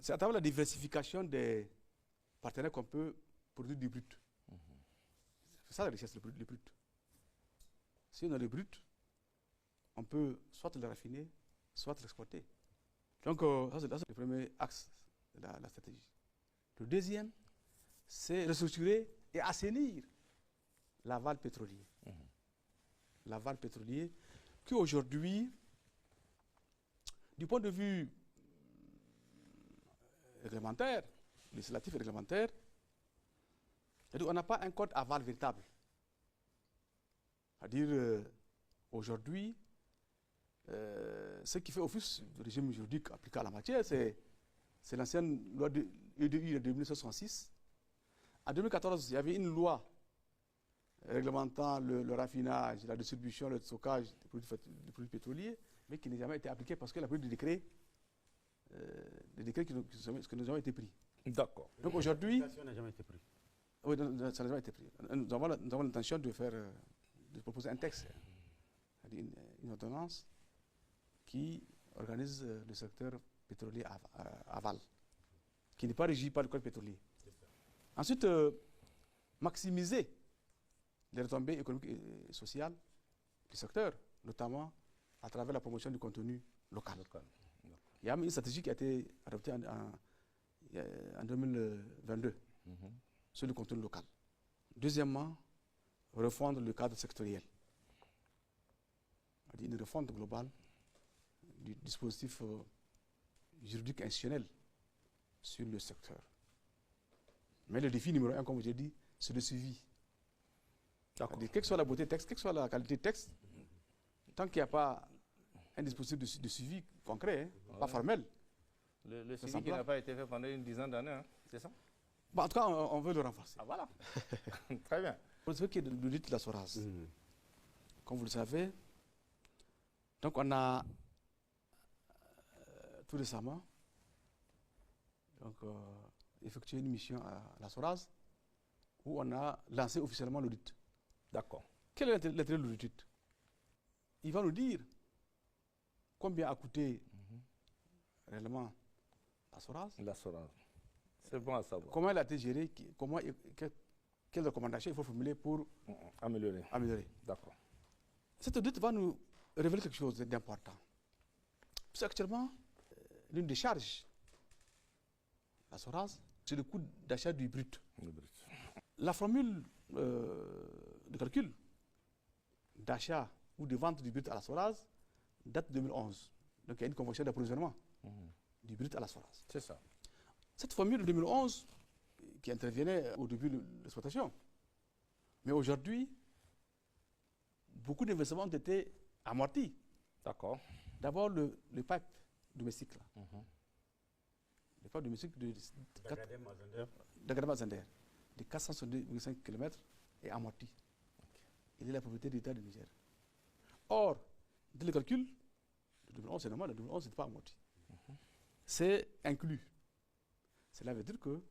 S3: c'est à travers la diversification des partenaires qu'on peut produire du brut. C'est ça la richesse, le brut. Si on a le brut, on peut soit le raffiner, soit l'exploiter. Donc, ça, c'est le premier axe de la stratégie. Le deuxième, c'est restructurer et assainir l'aval pétrolier. L'aval pétrolier, qui aujourd'hui, du point de vue réglementaire, législatif et réglementaire, on n'a pas un code aval véritable. C'est-à-dire, aujourd'hui, ce qui fait office du régime juridique appliqué à la matière, c'est l'ancienne loi de EDU de 1966. En 2014, il y avait une loi réglementant le raffinage, la distribution, le stockage des produits pétroliers, mais qui n'a jamais été appliquée parce qu'elle a pris des décrets qui n'ont jamais été pris.
S2: D'accord.
S3: Donc aujourd'hui,
S4: Ça n'a jamais été pris.
S3: Oui, ça n'a jamais été pris. Nous avons l'intention de proposer un texte, une ordonnance qui organise le secteur pétrolier aval, qui n'est pas régi par le code pétrolier. Ensuite, maximiser les retombées économiques et sociales du secteur, notamment à travers la promotion du contenu local. Il y a une stratégie qui a été adoptée en 2022 sur le contenu local. Deuxièmement, refondre le cadre sectoriel. Une refonte globale du dispositif juridique institutionnel sur le secteur. Mais le défi numéro 1, comme j'ai dit, c'est le suivi. Quelle que soit la beauté texte, quelle que soit la qualité de texte, tant qu'il n'y a pas un dispositif de suivi concret, pas formel.
S2: Le suivi qui n'a pas été fait pendant une dizaine d'années, c'est ça?
S3: En tout cas, on veut le renforcer.
S2: Ah voilà. Très bien.
S3: Pour ce qui est de l'audit de la SORAS, comme vous le savez, donc on a tout récemment effectué une mission à la SORAS où on a lancé officiellement l'audit.
S2: D'accord.
S3: Quel est l'intérêt de l'audit? Il va nous dire combien a coûté réellement la SORAS.
S2: La SORAS. C'est bon à savoir.
S3: Comment elle a été gérée, quelles recommandations il faut formuler pour
S2: améliorer. D'accord.
S3: Cet audit va nous révéler quelque chose d'important. Parce qu'actuellement, l'une des charges de la SORAS, c'est le coût d'achat du brut. La formule de calcul d'achat ou de vente du brut à la SORAS date de 2011. Donc il y a une convention d'approvisionnement du brut à la SORAS.
S2: C'est ça.
S3: Cette formule de 2011 qui intervenait au début de l'exploitation. Mais aujourd'hui, beaucoup d'investissements ont été amortis.
S2: D'accord.
S3: D'abord, le pipe domestique. Là. Le pipe domestique de Dagadem-Mazender, de 462,5 km, est amorti. Il est la propriété de l'État du Niger. Or, dans le calcul, de 2011, c'est normal, de 2011, ce n'est pas amorti. C'est inclus. Cela veut dire que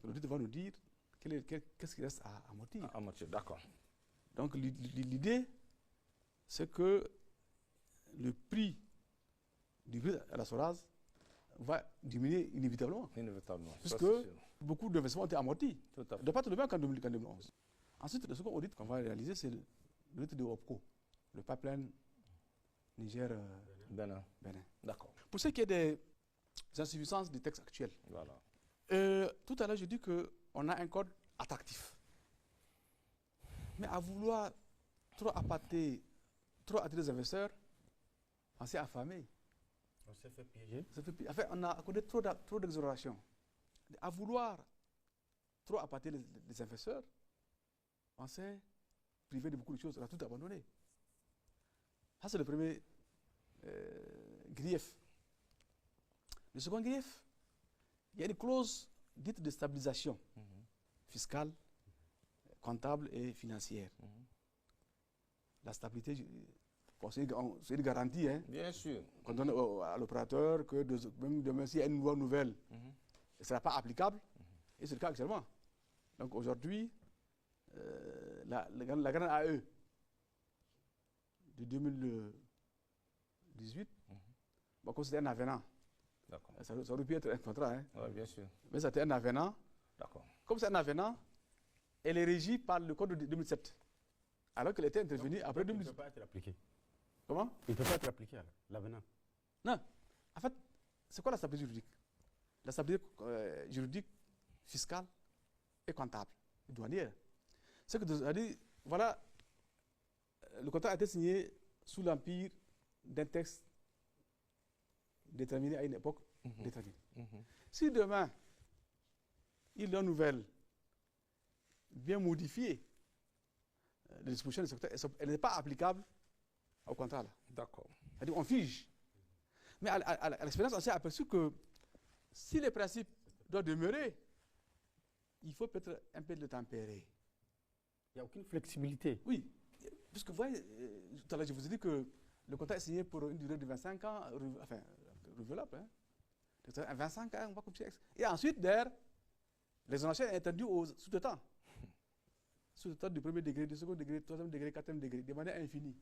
S3: l'audit va nous dire qu'est-ce qui reste à amortir.
S2: Amortir, d'accord.
S3: Donc l'idée, c'est que le prix du brut à la SORAS va diminuer inévitablement.
S2: Inévitablement.
S3: Puisque beaucoup d'investissements ont été amortis.
S2: Tout à fait.
S3: De pas tout le même qu'en 2011. Ensuite, le second audit qu'on va réaliser, c'est l'audit de OPCO, le pipeline Niger-Bénin.
S2: D'accord.
S3: Pour ce qui est des insuffisances du texte actuel.
S2: Voilà.
S3: Tout à l'heure, je dis qu'on a un code attractif. Mais à vouloir trop attirer les investisseurs, on s'est affamé.
S4: On s'est fait piéger.
S3: En fait, on a accordé trop d'exonérations. À vouloir trop appâter les investisseurs, on s'est privé de beaucoup de choses, on a tout abandonné. Ça, c'est le premier grief. Le second grief, il y a une clause dite de stabilisation fiscale, comptable et financière. La stabilité, c'est une garantie. Hein,
S2: Bien sûr.
S3: qu'on donne à l'opérateur que même demain, s'il y a une nouvelle, ne sera pas applicable. Et c'est le cas actuellement. Donc aujourd'hui, la grande AE de 2018, bon, comme c'était un avenant, ça aurait pu être un contrat, hein,
S2: Oui, bien sûr.
S3: mais c'était un avenant.
S2: D'accord.
S3: Comme c'est un avenant, elle est régie par le code de 2007, alors qu'elle était intervenue après 2018.
S4: Il ne peut pas être appliqué.
S3: Comment?
S4: Il ne peut pas être appliqué, l'avenant.
S3: Non. En fait, c'est quoi la stabilité juridique? La stabilité juridique, fiscale et comptable, et douanière. C'est que, voilà, le contrat a été signé sous l'empire d'un texte déterminé à une époque déterminée. Si demain, il y a une nouvelle bien modifiée, les dispositions du secteur, elle n'est pas applicable au contrat.
S2: D'accord.
S3: C'est-à-dire on fige. Mais à l'expérience, on s'est aperçu que si les principes doivent demeurer, il faut peut-être un peu le tempérer.
S4: Il n'y a aucune flexibilité.
S3: Oui, puisque vous voyez, tout à l'heure je vous ai dit que le contrat est signé pour une durée de 25 ans, enfin, renouvelable. Hein. 25 ans, on va comme ça. Et ensuite, derrière, l'exonération est interdite aux sous-traitants. Sous-traitants du premier degré, du second degré, du troisième degré, quatrième degré, de manière infinie.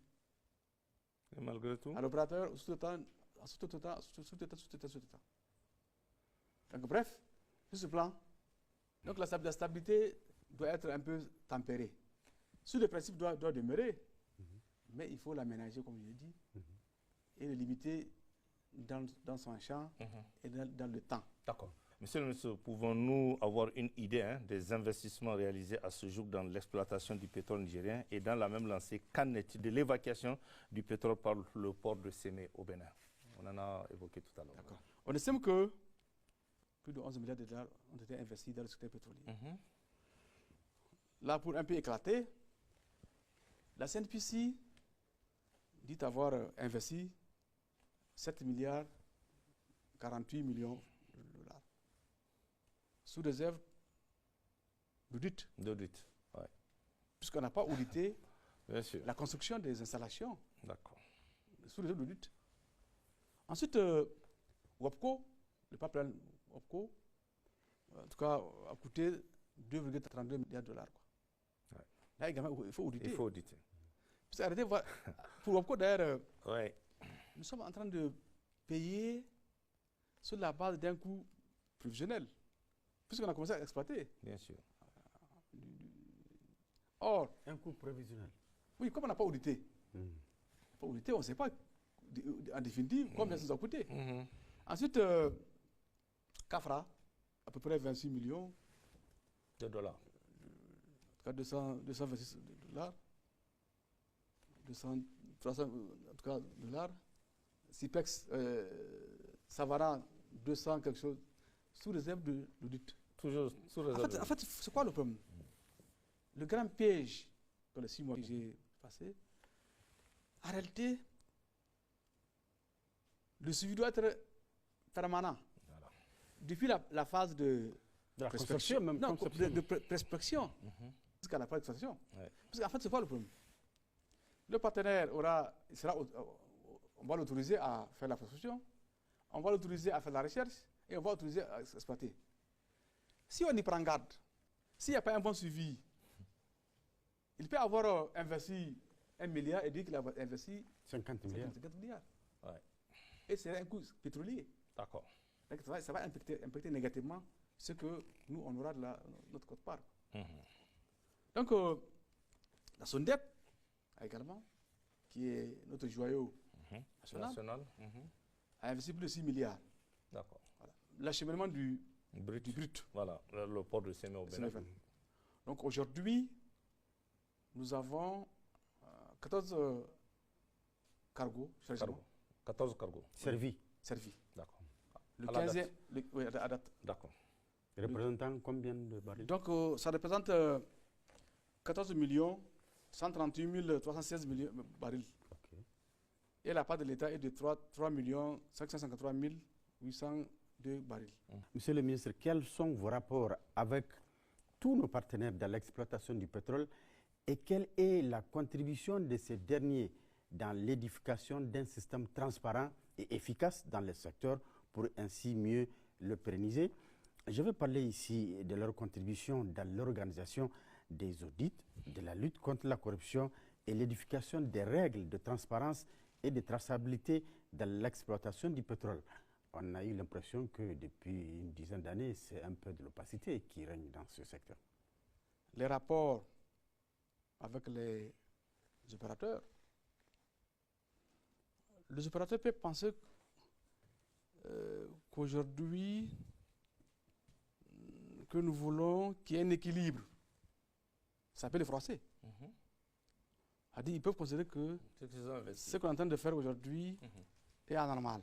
S2: Et malgré tout?
S3: À l'opérateur, sous-traitant. Donc bref, sur ce plan, donc la stabilité doit être un peu tempérée. Sur le principe doit demeurer, mais il faut l'aménager, comme je l'ai dit, et le limiter dans son champ et dans le temps.
S2: D'accord. Monsieur le ministre, pouvons-nous avoir une idée des investissements réalisés à ce jour dans l'exploitation du pétrole nigérien et dans la même lancée, qu'en est-il de l'évacuation du pétrole par le port de Sémé au Bénin? On en a évoqué tout à l'heure.
S3: D'accord. On estime que plus de 11 milliards de dollars ont été investis dans le secteur pétrolier. Là, pour un peu éclater, la CNPC dit avoir investi 7 milliards 48 millions de dollars. Sous réserve d'audit.
S2: D'audit, oui.
S3: Puisqu'on n'a pas audité
S2: Bien sûr.
S3: la construction des installations.
S2: D'accord.
S3: Sous réserve d'audit. Ensuite, WAPCO, le pipeline WAPCO, en tout cas, a coûté 2,32 milliards de dollars.
S2: Ouais.
S3: Là également, il faut auditer.
S2: Il faut auditer.
S3: Parce arrêtez, pour WAPCO, d'ailleurs,
S2: Oui.
S3: nous sommes en train de payer sur la base d'un coût prévisionnel, puisqu'on a commencé à exploiter.
S2: Bien sûr.
S3: Or,
S4: Un coût prévisionnel.
S3: oui, comme on n'a pas audité, on ne sait pas en définitive combien ça nous a coûté. Ensuite, CAFRA, à peu près 26 millions
S2: de dollars.
S3: En tout cas, 226 dollars. 300, en tout cas, dollars. CIPEX, Savara, 200 quelque chose, sous réserve de l'audit.
S2: Toujours sous réserve.
S3: En fait, c'est quoi le problème? Le grand piège dans les 6 mois que j'ai passés, en réalité, le suivi doit être permanent. Voilà. Depuis la phase de
S4: la conception, même
S3: non,
S4: conception.
S3: de prescription jusqu'à la prescription. Ouais. Parce qu'en fait, c'est quoi le problème? Le partenaire on va l'autoriser à faire la prescription, on va l'autoriser à faire la recherche et on va l'autoriser à exploiter. Si on y prend garde, s'il n'y a pas un bon suivi, il peut avoir investi 1 milliard et dire qu'il a investi
S4: 50 milliards.
S3: Ouais. Et c'est un coût pétrolier.
S2: D'accord.
S3: Ça va impacter négativement ce que nous, on aura de notre quote-part. Donc, la SONDEP, également, qui est notre joyau national, a investi plus de 6 milliards.
S2: D'accord.
S3: l'acheminement du
S2: Brut.
S3: brut.
S2: Voilà, le port de Séné au Bénin.
S3: Sénégal. Donc aujourd'hui, nous avons 14 cargos chargés,
S2: 14 cargos.
S4: Servi.
S3: servis.
S2: D'accord.
S3: Le
S2: À la
S3: 15e,
S2: date.
S3: oui, à date.
S2: D'accord.
S4: Représentant combien de barils?
S3: Donc ça représente 14 138 316 barils.
S4: Ok.
S3: Et la part de l'État est de 3 553 802 barils.
S4: Monsieur le ministre, quels sont vos rapports avec tous nos partenaires dans l'exploitation du pétrole et quelle est la contribution de ces derniers dans l'édification d'un système transparent et efficace dans le secteur pour ainsi mieux le pérenniser? Je vais parler ici de leur contribution dans l'organisation des audits, de la lutte contre la corruption et l'édification des règles de transparence et de traçabilité dans l'exploitation du pétrole. On a eu l'impression que depuis une dizaine d'années, c'est un peu de l'opacité qui règne dans ce secteur.
S3: Les rapports avec les opérateurs peuvent penser qu'aujourd'hui, que nous voulons qu'il y ait un équilibre. Ça s'appelle les Français. Ils peuvent considérer que ce qu'on est en train de faire aujourd'hui est anormal.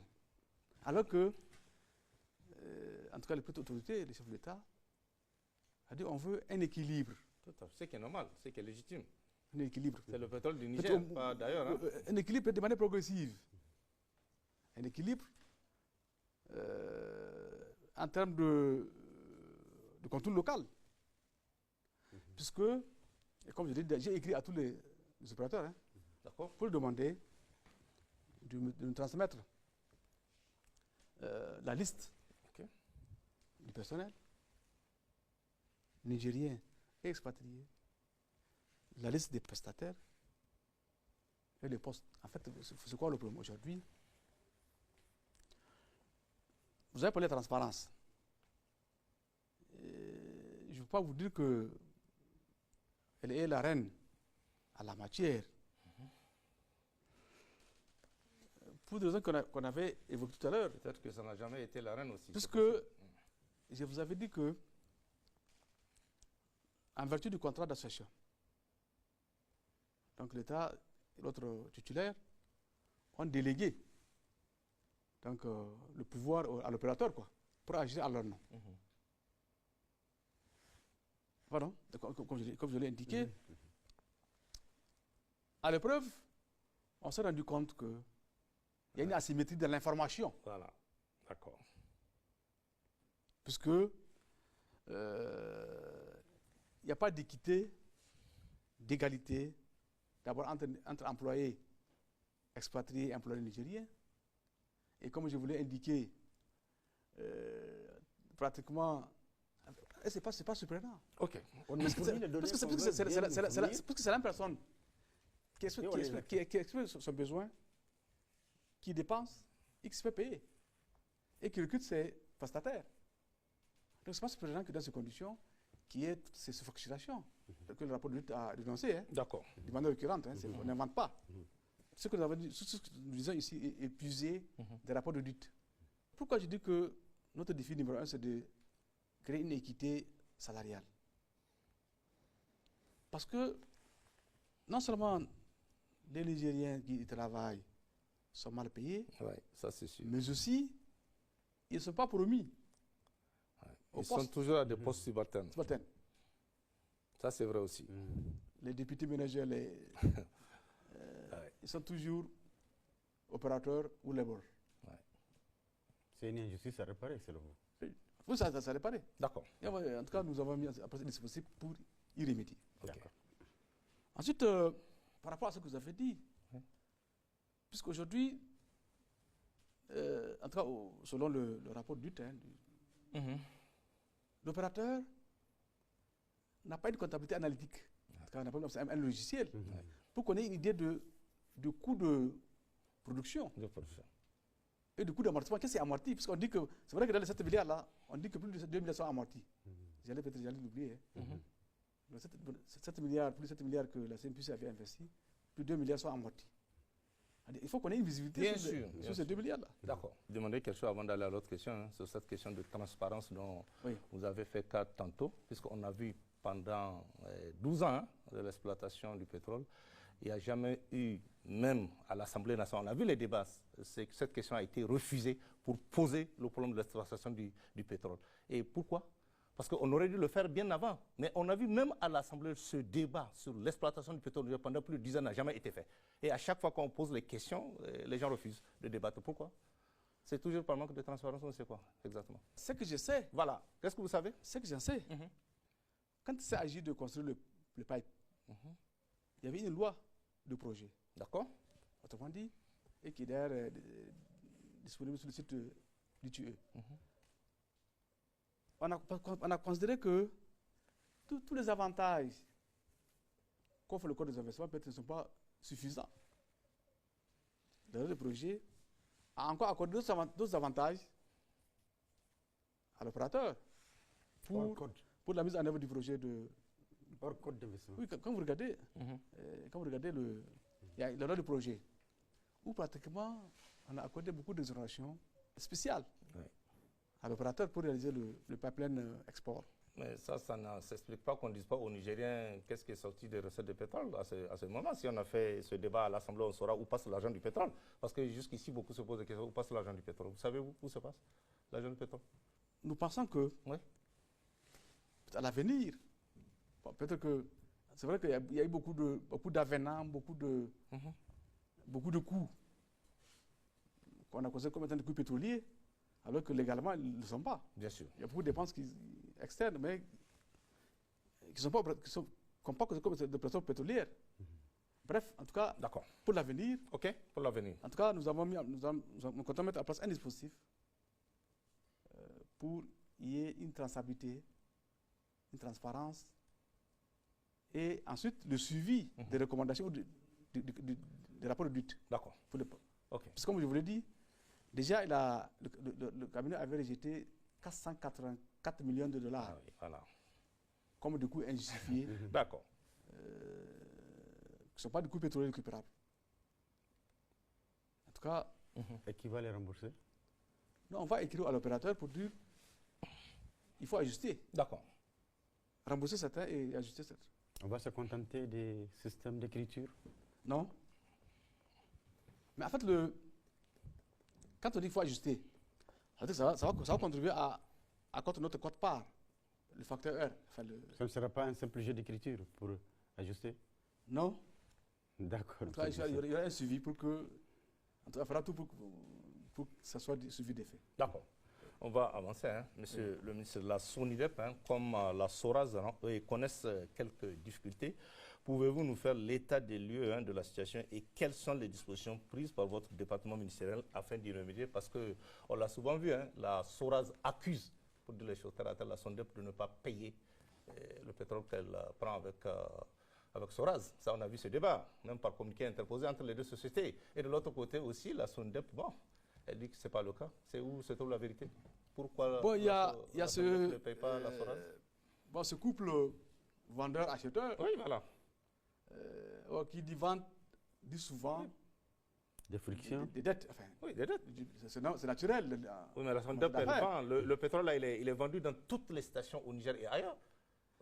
S3: Alors que, en tout cas, les petites autorités, les chefs de l'État, on veut un équilibre.
S2: Tout à fait. C'est qui est normal, c'est qui est légitime.
S3: Un équilibre.
S2: C'est le pétrole du Niger, pas d'ailleurs. Hein.
S3: Un équilibre de manière progressive. Un équilibre en termes de contrôle local. Puisque, et comme je l'ai dit, j'ai écrit à tous les opérateurs pour leur demander de nous transmettre la liste du personnel nigérien et expatrié, la liste des prestataires et les postes. En fait, c'est quoi le problème aujourd'hui? Vous avez parlé de transparence. Je ne veux pas vous dire qu'elle est la reine à la matière. Pour des raisons qu'on avait évoquées tout à l'heure.
S2: Peut-être que ça n'a jamais été la reine aussi.
S3: Puisque je vous avais dit que, en vertu du contrat d'association, donc l'État et l'autre titulaire ont délégué donc, le pouvoir à l'opérateur pour agir à leur nom. Pardon, comme je l'ai indiqué, à l'épreuve, on s'est rendu compte qu'il y a une asymétrie de l'information.
S2: Voilà, d'accord.
S3: Puisque il n'y a pas d'équité, d'égalité, d'abord entre employés expatriés et employés nigériens. Et comme je vous l'ai indiqué, pratiquement, c'est pas surprenant.
S2: Ok.
S3: Parce que c'est la même personne qui exprime son besoin, qui dépense et qui se fait payer, et qui recrute ses prestataires. Donc c'est pas surprenant que dans ces conditions, qu'il y ait ces facturations que le rapport de lutte a dénoncé,
S2: D'accord.
S3: de manière récurrente, on n'invente pas. Ce que nous disons ici est épuisé des rapports de lutte. Pourquoi je dis que notre défi numéro 1, c'est de créer une équité salariale? Parce que non seulement les Nigériens qui travaillent sont mal payés,
S2: ça c'est sûr.
S3: mais aussi ils ne sont pas promis.
S2: Ils sont toujours à des postes subalternes. Ça c'est vrai aussi.
S3: Les députés ménagers, ils sont toujours opérateurs ou labour.
S4: C'est une injustice à réparer, selon vous?
S3: Oui, ça a réparé.
S2: D'accord.
S3: En tout cas, nous avons mis en place des dispositifs pour y remédier.
S2: D'accord.
S3: Ensuite, par rapport à ce que vous avez dit, puisqu'aujourd'hui, en tout cas, selon le rapport du l'opérateur n'a pas une comptabilité analytique. En tout cas, on n'a pas un logiciel pour qu'on ait une idée de coût de production. Et du coût d'amortissement. Qu'est-ce que c'est amorti? Puisqu'on dit que, c'est vrai que dans les 7 milliards-là, on dit que plus de 2 milliards sont amortis. J'allais l'oublier. 7 milliards, plus de 7 milliards que la CNPC avait investi, plus de 2 milliards sont amortis. Il faut qu'on ait une visibilité sur ces 2 milliards-là.
S2: D'accord. Demandez quelque chose avant d'aller à l'autre question, hein, sur cette question de transparence dont vous avez fait cas tantôt, puisqu'on a vu pendant 12 ans hein, de l'exploitation du pétrole, il n'y a jamais eu, même à l'Assemblée nationale, on a vu les débats, cette question a été refusée pour poser le problème de l'exploitation du pétrole. Et pourquoi? Parce qu'on aurait dû le faire bien avant. Mais on a vu même à l'Assemblée, ce débat sur l'exploitation du pétrole pendant plus de 10 ans n'a jamais été fait. Et à chaque fois qu'on pose les questions, les gens refusent de débattre. Pourquoi? C'est toujours par manque de transparence, on ne sait quoi exactement.
S3: Ce que je sais.
S2: Voilà. Qu'est-ce que vous savez?
S3: Ce que j'en sais. Quand il s'agit de construire le pipe, il y avait une loi de projet.
S2: D'accord.
S3: Autrement dit, et qui est d'ailleurs disponible sur le site du TUE. On a considéré que tous les avantages qu'offre le code des investissements peut-être ne sont pas suffisants. Le projet a encore accordé d'autres avantages à l'opérateur pour la mise en œuvre du projet de...
S4: Hors code d'investissement.
S3: Oui, quand vous regardez, il y a la loi du projet, où pratiquement on a accordé beaucoup d'exonérations spéciales à l'opérateur pour réaliser le pipeline export.
S2: Mais ça ne s'explique pas qu'on ne dise pas aux Nigériens qu'est-ce qui est sorti des recettes de pétrole à ce moment. Si on a fait ce débat à l'Assemblée, on saura où passe l'argent du pétrole. Parce que jusqu'ici, beaucoup se posent des questions, où passe l'argent du pétrole? Vous savez où se passe l'argent du pétrole?
S3: Nous pensons que, à l'avenir, peut-être que, c'est vrai qu'il y a eu beaucoup d'avenants, beaucoup de coûts qu'on a considérés comme étant des coûts pétroliers, alors que légalement, ils ne le sont pas.
S2: Bien sûr.
S3: Il y a beaucoup de dépenses externes, mais qui ne sont pas considérées comme des pressions pétrolières. Bref, en tout cas, pour l'avenir.
S2: OK, pour l'avenir.
S3: En tout cas, nous comptons mettre en place un dispositif pour qu'il y ait une traçabilité, une transparence, et ensuite le suivi des recommandations des rapports d'audit.
S2: D'accord.
S3: Parce que comme je vous l'ai dit, déjà le cabinet avait rejeté 484 millions de dollars comme des coûts injustifiés.
S2: D'accord.
S3: Qui ne sont pas des coûts pétroliers récupérables. En tout cas.
S4: Et qui va les rembourser?
S3: Non, on va écrire à l'opérateur pour dire il faut ajuster.
S2: D'accord.
S3: Rembourser certains et ajuster certains. On
S4: va se contenter des systèmes d'écriture?
S3: Non. Mais en fait, quand on dit qu'il faut ajuster, ça va contribuer à contre notre quote-part, le facteur R.
S4: Ça ne sera pas un simple jeu d'écriture pour ajuster?
S3: Non.
S4: D'accord.
S3: Il y aura un suivi pour que. On fera tout pour que ça soit suivi des faits.
S2: D'accord. On va avancer, hein. Monsieur le ministre. La SONIDEP, comme la SORAS, connaissent quelques difficultés. Pouvez-vous nous faire l'état des lieux de la situation et quelles sont les dispositions prises par votre département ministériel afin d'y remédier? Parce qu'on l'a souvent vu, la SORAS accuse, pour dire les choses terre à terre, la SONIDEP de ne pas payer le pétrole qu'elle prend avec SORAS. Ça, on a vu ce débat, même par communiqué interposé entre les deux sociétés. Et de l'autre côté aussi, la SONIDEP, elle dit que ce n'est pas le cas. C'est où se trouve la vérité? Pourquoi
S3: la SONIDEP
S2: ne paye pas la SORAS?
S3: Ce couple vendeur-acheteur,
S2: oui, voilà.
S3: qui dit vente, dit souvent
S4: des frictions,
S3: des dettes. Enfin,
S2: oui, des dettes.
S3: C'est naturel.
S2: Oui, mais la SONIDEP, elle vend. Le pétrole, là, il est vendu dans toutes les stations au Niger et ailleurs.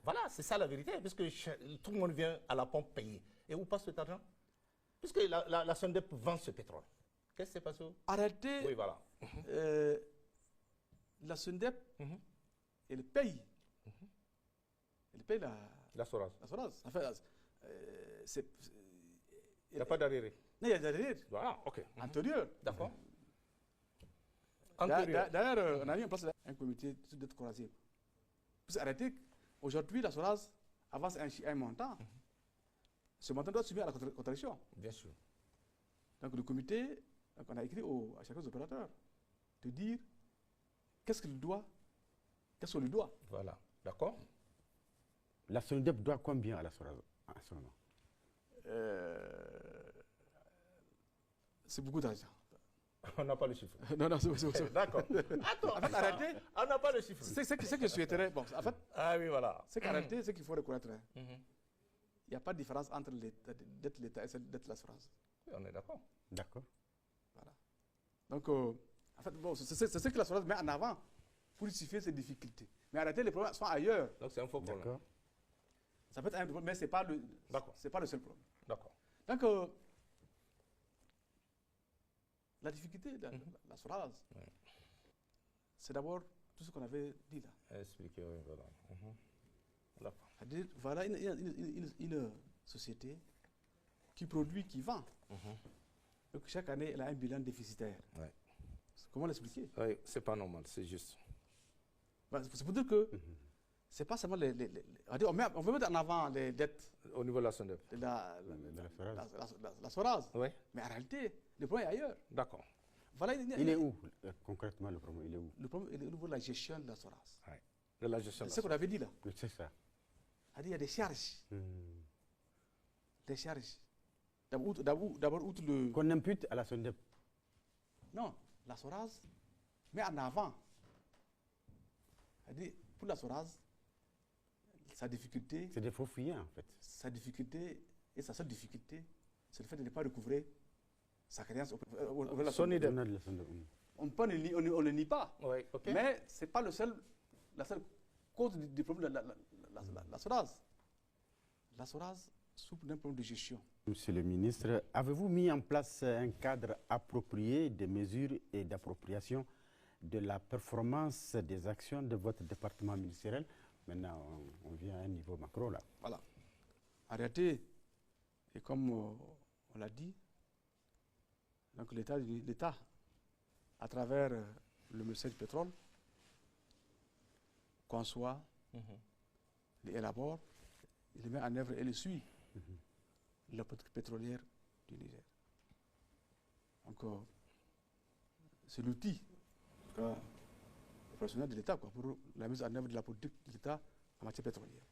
S2: Voilà, c'est ça la vérité, puisque tout le monde vient à la pompe payer. Et où passe cet argent? Puisque la SONIDEP vend ce pétrole. Qu'est-ce qui s'est passé?
S3: Arrêtez.
S2: Oui, voilà.
S3: La SONIDEP, elle paye. Elle paye
S2: la SORAS.
S3: La SORAS. Enfin,
S2: il n'y a pas d'arriéré.
S3: Non, il y a d'arriéré.
S2: Voilà, OK.
S3: Antérieur.
S2: D'accord.
S3: D'ailleurs, on a mis en place un comité sur dette croisée. Puis arrêtez, aujourd'hui, la SORAS avance un montant. Ce montant doit subir à la contradiction.
S2: Bien sûr.
S3: Donc le comité, on a écrit à chacun des opérateurs de dire qu'est-ce qu'on lui doit.
S2: Voilà, d'accord.
S4: La SONIDEP doit combien à la SORAS en ce moment?
S3: C'est beaucoup d'argent.
S2: On n'a pas le chiffre.
S3: Non, c'est
S2: d'accord. Attends,
S3: arrêtez.
S2: On n'a pas le chiffre.
S3: C'est ce que je souhaiterais. Bon, en fait,
S2: oui, voilà.
S3: C'est qu'arrêter, c'est qu'il faut reconnaître. Il n'y a pas de différence entre dette l'État et dette la SORAS.
S2: Oui, on est d'accord.
S4: D'accord.
S3: Voilà. Donc, en fait, bon, c'est ce que la SORAS met en avant pour justifier ces difficultés. Mais en réalité, les problèmes sont ailleurs.
S2: Donc c'est un faux problème.
S4: D'accord.
S3: Ça peut être un problème, mais ce n'est pas, pas le seul problème.
S2: D'accord.
S3: Donc, la difficulté de la SORAS, c'est d'abord tout ce qu'on avait dit là.
S2: Expliquez, oui, voilà. D'accord.
S3: C'est-à-dire, voilà une société qui produit, qui vend. Donc chaque année, elle a un bilan déficitaire.
S2: Ouais.
S3: Comment l'expliquer?
S2: Oui, c'est pas normal, c'est juste.
S3: Bah, c'est pour dire que c'est pas seulement on veut mettre en avant les dettes
S2: Au niveau de la SONDEP.
S3: de la
S4: SORAS.
S3: SORAS.
S2: Oui.
S3: Mais en réalité, le problème est ailleurs.
S2: D'accord.
S3: Voilà,
S4: Il est où concrètement le problème? Il est où?
S3: Le problème est au niveau de la gestion de la SORAS.
S2: Ouais. De la gestion.
S3: C'est ce qu'on avait dit là.
S4: C'est ça.
S3: Il y a des charges. Des charges. D'abord, outre le.
S4: Qu'on impute à la SONDEP.
S3: Non, la SORAS met en avant. C'est-à-dire, pour la SORAS, sa difficulté.
S4: C'est des faux fuyants en fait.
S3: Sa difficulté et sa seule difficulté, c'est le fait de ne pas recouvrer sa créance auprès de la
S2: Son idée.
S3: On ne le nie pas.
S2: Oui, ok.
S3: Mais ce n'est pas la seule cause du problème de la SORAS. La SORAS souffre d'un problème de gestion.
S4: Monsieur le ministre, avez-vous mis en place un cadre approprié de mesures et d'appropriation de la performance des actions de votre département ministériel? Maintenant, on vient à un niveau macro là.
S3: Voilà. En réalité, et comme on l'a dit, donc l'État, à travers le ministère du pétrole, conçoit, il élabore, il le met en œuvre et le suit, la politique pétrolière du Niger. Donc, c'est l'outil opérationnel de l'État pour la mise en œuvre de la politique de l'État en matière pétrolière.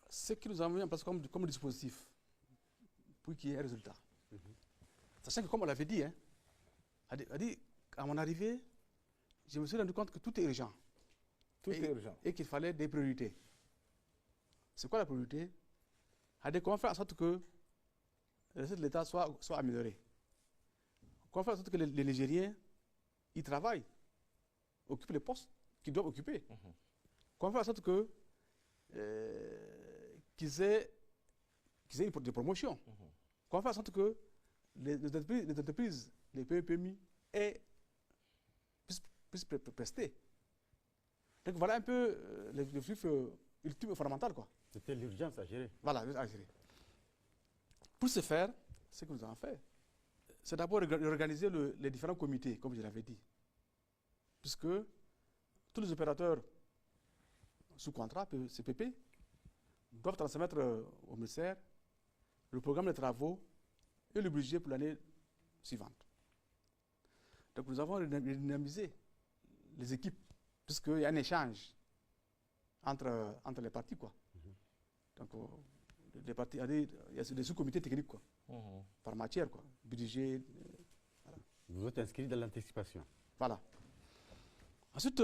S3: Ce que nous avons mis en place comme dispositif pour qu'il y ait un résultat. Sachant que, comme on l'avait dit, à mon arrivée, je me suis rendu compte que tout est urgent.
S2: Tout est urgent.
S3: Et qu'il fallait des priorités. C'est quoi la priorité? Comment faire en sorte que les recettes de l'État soient améliorées? Comment faire en sorte que les Nigériens y travaillent, occupent les postes qu'ils doivent occuper? Comment faire en sorte que qu'ils aient des promotions? Comment faire en sorte que les entreprises, les PMI, puissent prester? Donc voilà un peu l'objectif ultime et fondamental, quoi.
S4: C'était l'urgence à gérer.
S3: Voilà, à gérer. Pour ce faire, ce que nous avons fait, c'est d'abord organiser les différents comités, comme je l'avais dit. Puisque tous les opérateurs sous contrat, CPP, doivent transmettre au ministère le programme de travaux et le budget pour l'année suivante. Donc nous avons dynamisé les équipes, puisqu'il y a un échange entre les parties, quoi. Donc, les parties, il y a des sous-comités techniques, quoi, par matière, quoi, budget. Voilà.
S4: Vous êtes inscrit dans l'anticipation.
S3: Voilà. Ensuite,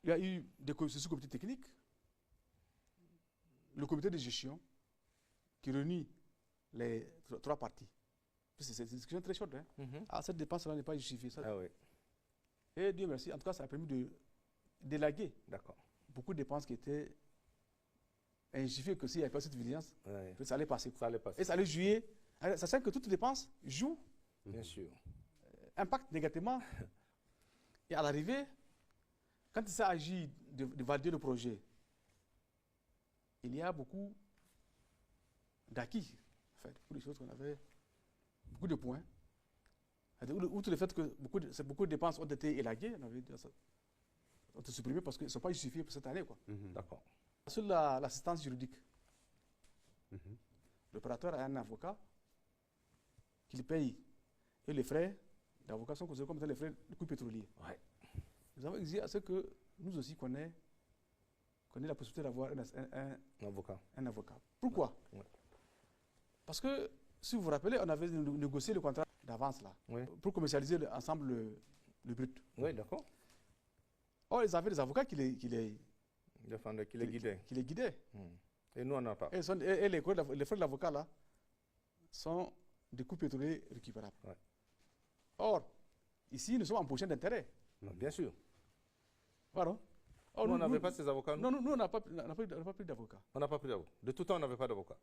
S3: il y a eu des sous-comités techniques, le comité de gestion qui réunit les trois parties. C'est une discussion très chaude. Cette dépense-là n'est pas justifiée. Ça.
S2: Ah oui.
S3: Et Dieu merci, en tout cas, ça a permis de d'élaguer beaucoup de dépenses qui étaient injustifiées, que s'il n'y avait pas cette vigilance, ça allait passer.
S2: Ça allait passer.
S3: Et ça allait jouer, sachant que toutes les dépenses jouent,
S2: bien sûr,
S3: impactent négativement. Et à l'arrivée, quand il s'agit de valider le projet, il y a beaucoup d'acquis, en fait, pour les choses qu'on avait, beaucoup de points. Outre le fait que beaucoup de dépenses ont été élaguées, ont été supprimées parce qu'elles ne sont pas justifiées pour cette année, quoi.
S2: D'accord.
S3: Sur l'assistance juridique, l'opérateur a un avocat qui le paye. Et les frais d'avocat sont considérés comme étant les frais de coût pétrolier.
S2: Ouais.
S3: Nous avons exigé à ce que nous aussi qu'on ait la possibilité d'avoir un avocat. Pourquoi? Parce que, si vous vous rappelez, on avait négocié le contrat d'avance là, pour commercialiser ensemble le brut.
S2: Oui, d'accord.
S3: Or, ils avaient des avocats qui les
S2: guidaient.
S3: Qui les guidaient.
S2: Et nous, on n'a pas.
S3: Et les frais de l'avocat, là, sont des coûts pétroliers récupérables.
S2: Ouais.
S3: Or, ici, nous sommes en position d'intérêt.
S2: Bien sûr.
S3: Pardon? Or,
S2: Nous, on n'avait pas ces avocats.
S3: Non, nous, on n'a pas pris d'avocat.
S2: On n'a pas pris d'avocat. De tout temps, on n'avait pas d'avocat.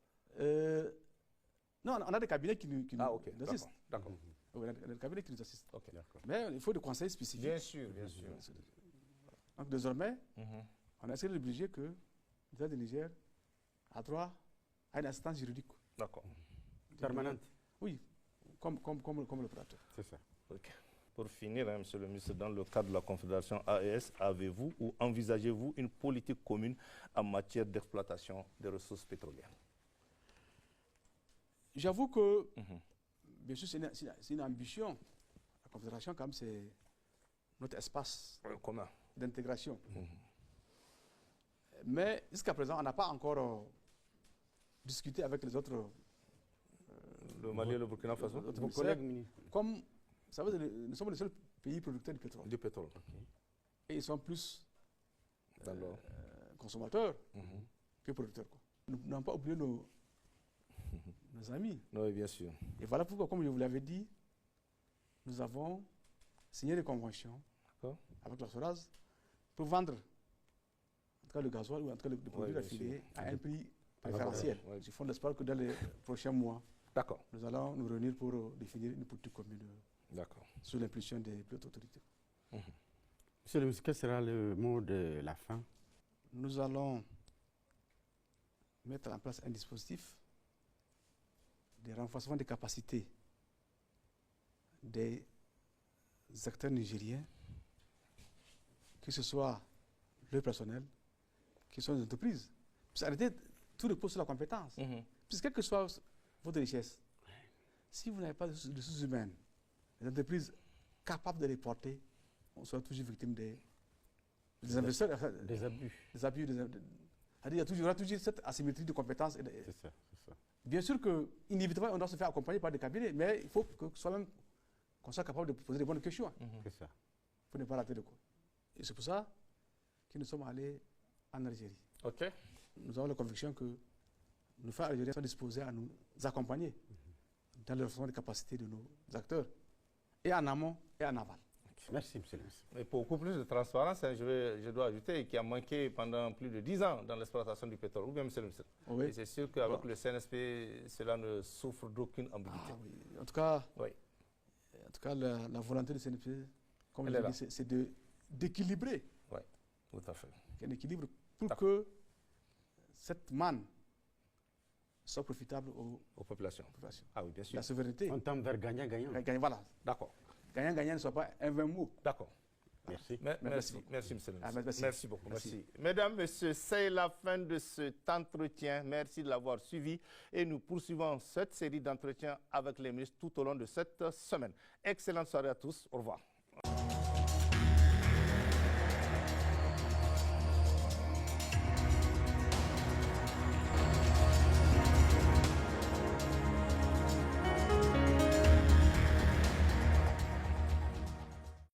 S3: Non, on a des cabinets qui nous
S2: Ok,
S3: assistent.
S2: d'accord.
S3: Oui, on a des cabinets qui nous assistent.
S2: Ok.
S3: Mais il faut des conseils spécifiques.
S2: Bien sûr, bien sûr.
S3: Donc, désormais,
S2: Mhm.
S3: on a essayé d'obliger que l'État du Niger a droit à une assistance juridique.
S2: D'accord.
S4: Permanente.
S3: Oui, comme l'opérateur.
S4: C'est ça.
S2: Ok. Pour finir, hein, Monsieur le ministre, dans le cadre de la Confédération AES, avez-vous ou envisagez-vous une politique commune en matière d'exploitation des ressources pétrolières?
S3: J'avoue que, bien sûr, c'est une ambition. La Confédération, quand même, c'est notre espace
S2: Commun.
S3: d'intégration. Mais jusqu'à présent, on n'a pas encore discuté avec les autres.
S2: Le Mali et le Burkina Faso?
S3: autres
S4: Vos
S3: ministères.
S4: collègues ministres.
S3: Comme, vous savez, nous sommes les seuls pays producteurs de pétrole.
S2: Du pétrole.
S3: Et ils sont plus
S2: Dans le-
S3: consommateurs que producteurs, quoi. Nous n'avons pas oublié nos amis.
S2: Oui, bien sûr.
S3: Et voilà pourquoi, comme je vous l'avais dit, nous avons signé des conventions
S2: D'accord.
S3: avec la SORAS pour vendre, en tout cas le gasoil ou en tout cas le produit
S2: bien
S3: affilié
S2: sûr.
S3: à un prix préférentiel.
S2: Ouais.
S3: Je fonde l'espoir que dans les prochains mois,
S2: D'accord.
S3: nous allons nous réunir pour définir une politique commune
S2: D'accord.
S3: sous l'impulsion des plus hautes autorités.
S4: Monsieur le ministre, quel sera le mot de la fin?
S3: Nous allons mettre en place un dispositif de renforcement des capacités des acteurs nigériens, que ce soit le personnel, que ce soit les entreprises. Puis arrêtez, tout repose sur la compétence. Puisque quelle que soit votre richesse, si vous n'avez pas de ressources humaines, les entreprises capables de les porter, on sera toujours victime des investisseurs,
S4: Des abus.
S3: des abus. Il y aura toujours cette asymétrie de compétences.
S4: C'est ça, c'est ça.
S3: Bien sûr que, inévitablement, on doit se faire accompagner par des cabinets, mais il faut que soi-même, qu'on soit capable de poser des bonnes questions
S4: C'est ça.
S3: pour ne pas rater le coup. Et c'est pour ça que nous sommes allés en Algérie.
S2: OK.
S3: Nous avons la conviction que nos frères algériens sont disposés à nous accompagner dans le renforcement des capacités de nos acteurs, et en amont et en aval.
S4: Merci, monsieur le ministre.
S2: Et pour beaucoup plus de transparence, hein, je dois ajouter qu'il a manqué pendant plus de 10 ans dans l'exploitation du pétrole. Ou bien, monsieur le ministre.
S3: Oui.
S2: Et c'est sûr qu'avec le CNSP, cela ne souffre d'aucune ambiguïté.
S3: Ah oui. En tout cas,
S2: Oui.
S3: la volonté du CNP, comme
S2: Elle
S3: je
S2: est
S3: l'ai dit, c'est d'équilibrer,
S2: Oui, tout à fait.
S3: un équilibre pour
S2: D'accord.
S3: que cette manne soit profitable aux
S2: Aux populations.
S3: populations.
S2: Ah oui, bien sûr.
S3: La souveraineté,
S4: On tend vers gagnant-gagnant.
S3: voilà,
S2: D'accord.
S3: gagnant-gagnant ne soit pas un vain mot.
S2: D'accord.
S4: Merci.
S2: Merci,
S3: beaucoup.
S2: merci, monsieur le
S3: Ah,
S2: ministre.
S3: merci.
S2: Merci beaucoup.
S3: Merci.
S2: Merci. Mesdames, messieurs, c'est la fin de cet entretien. Merci de l'avoir suivi. Et nous poursuivons cette série d'entretiens avec les ministres tout au long de cette semaine. Excellente soirée à tous. Au revoir.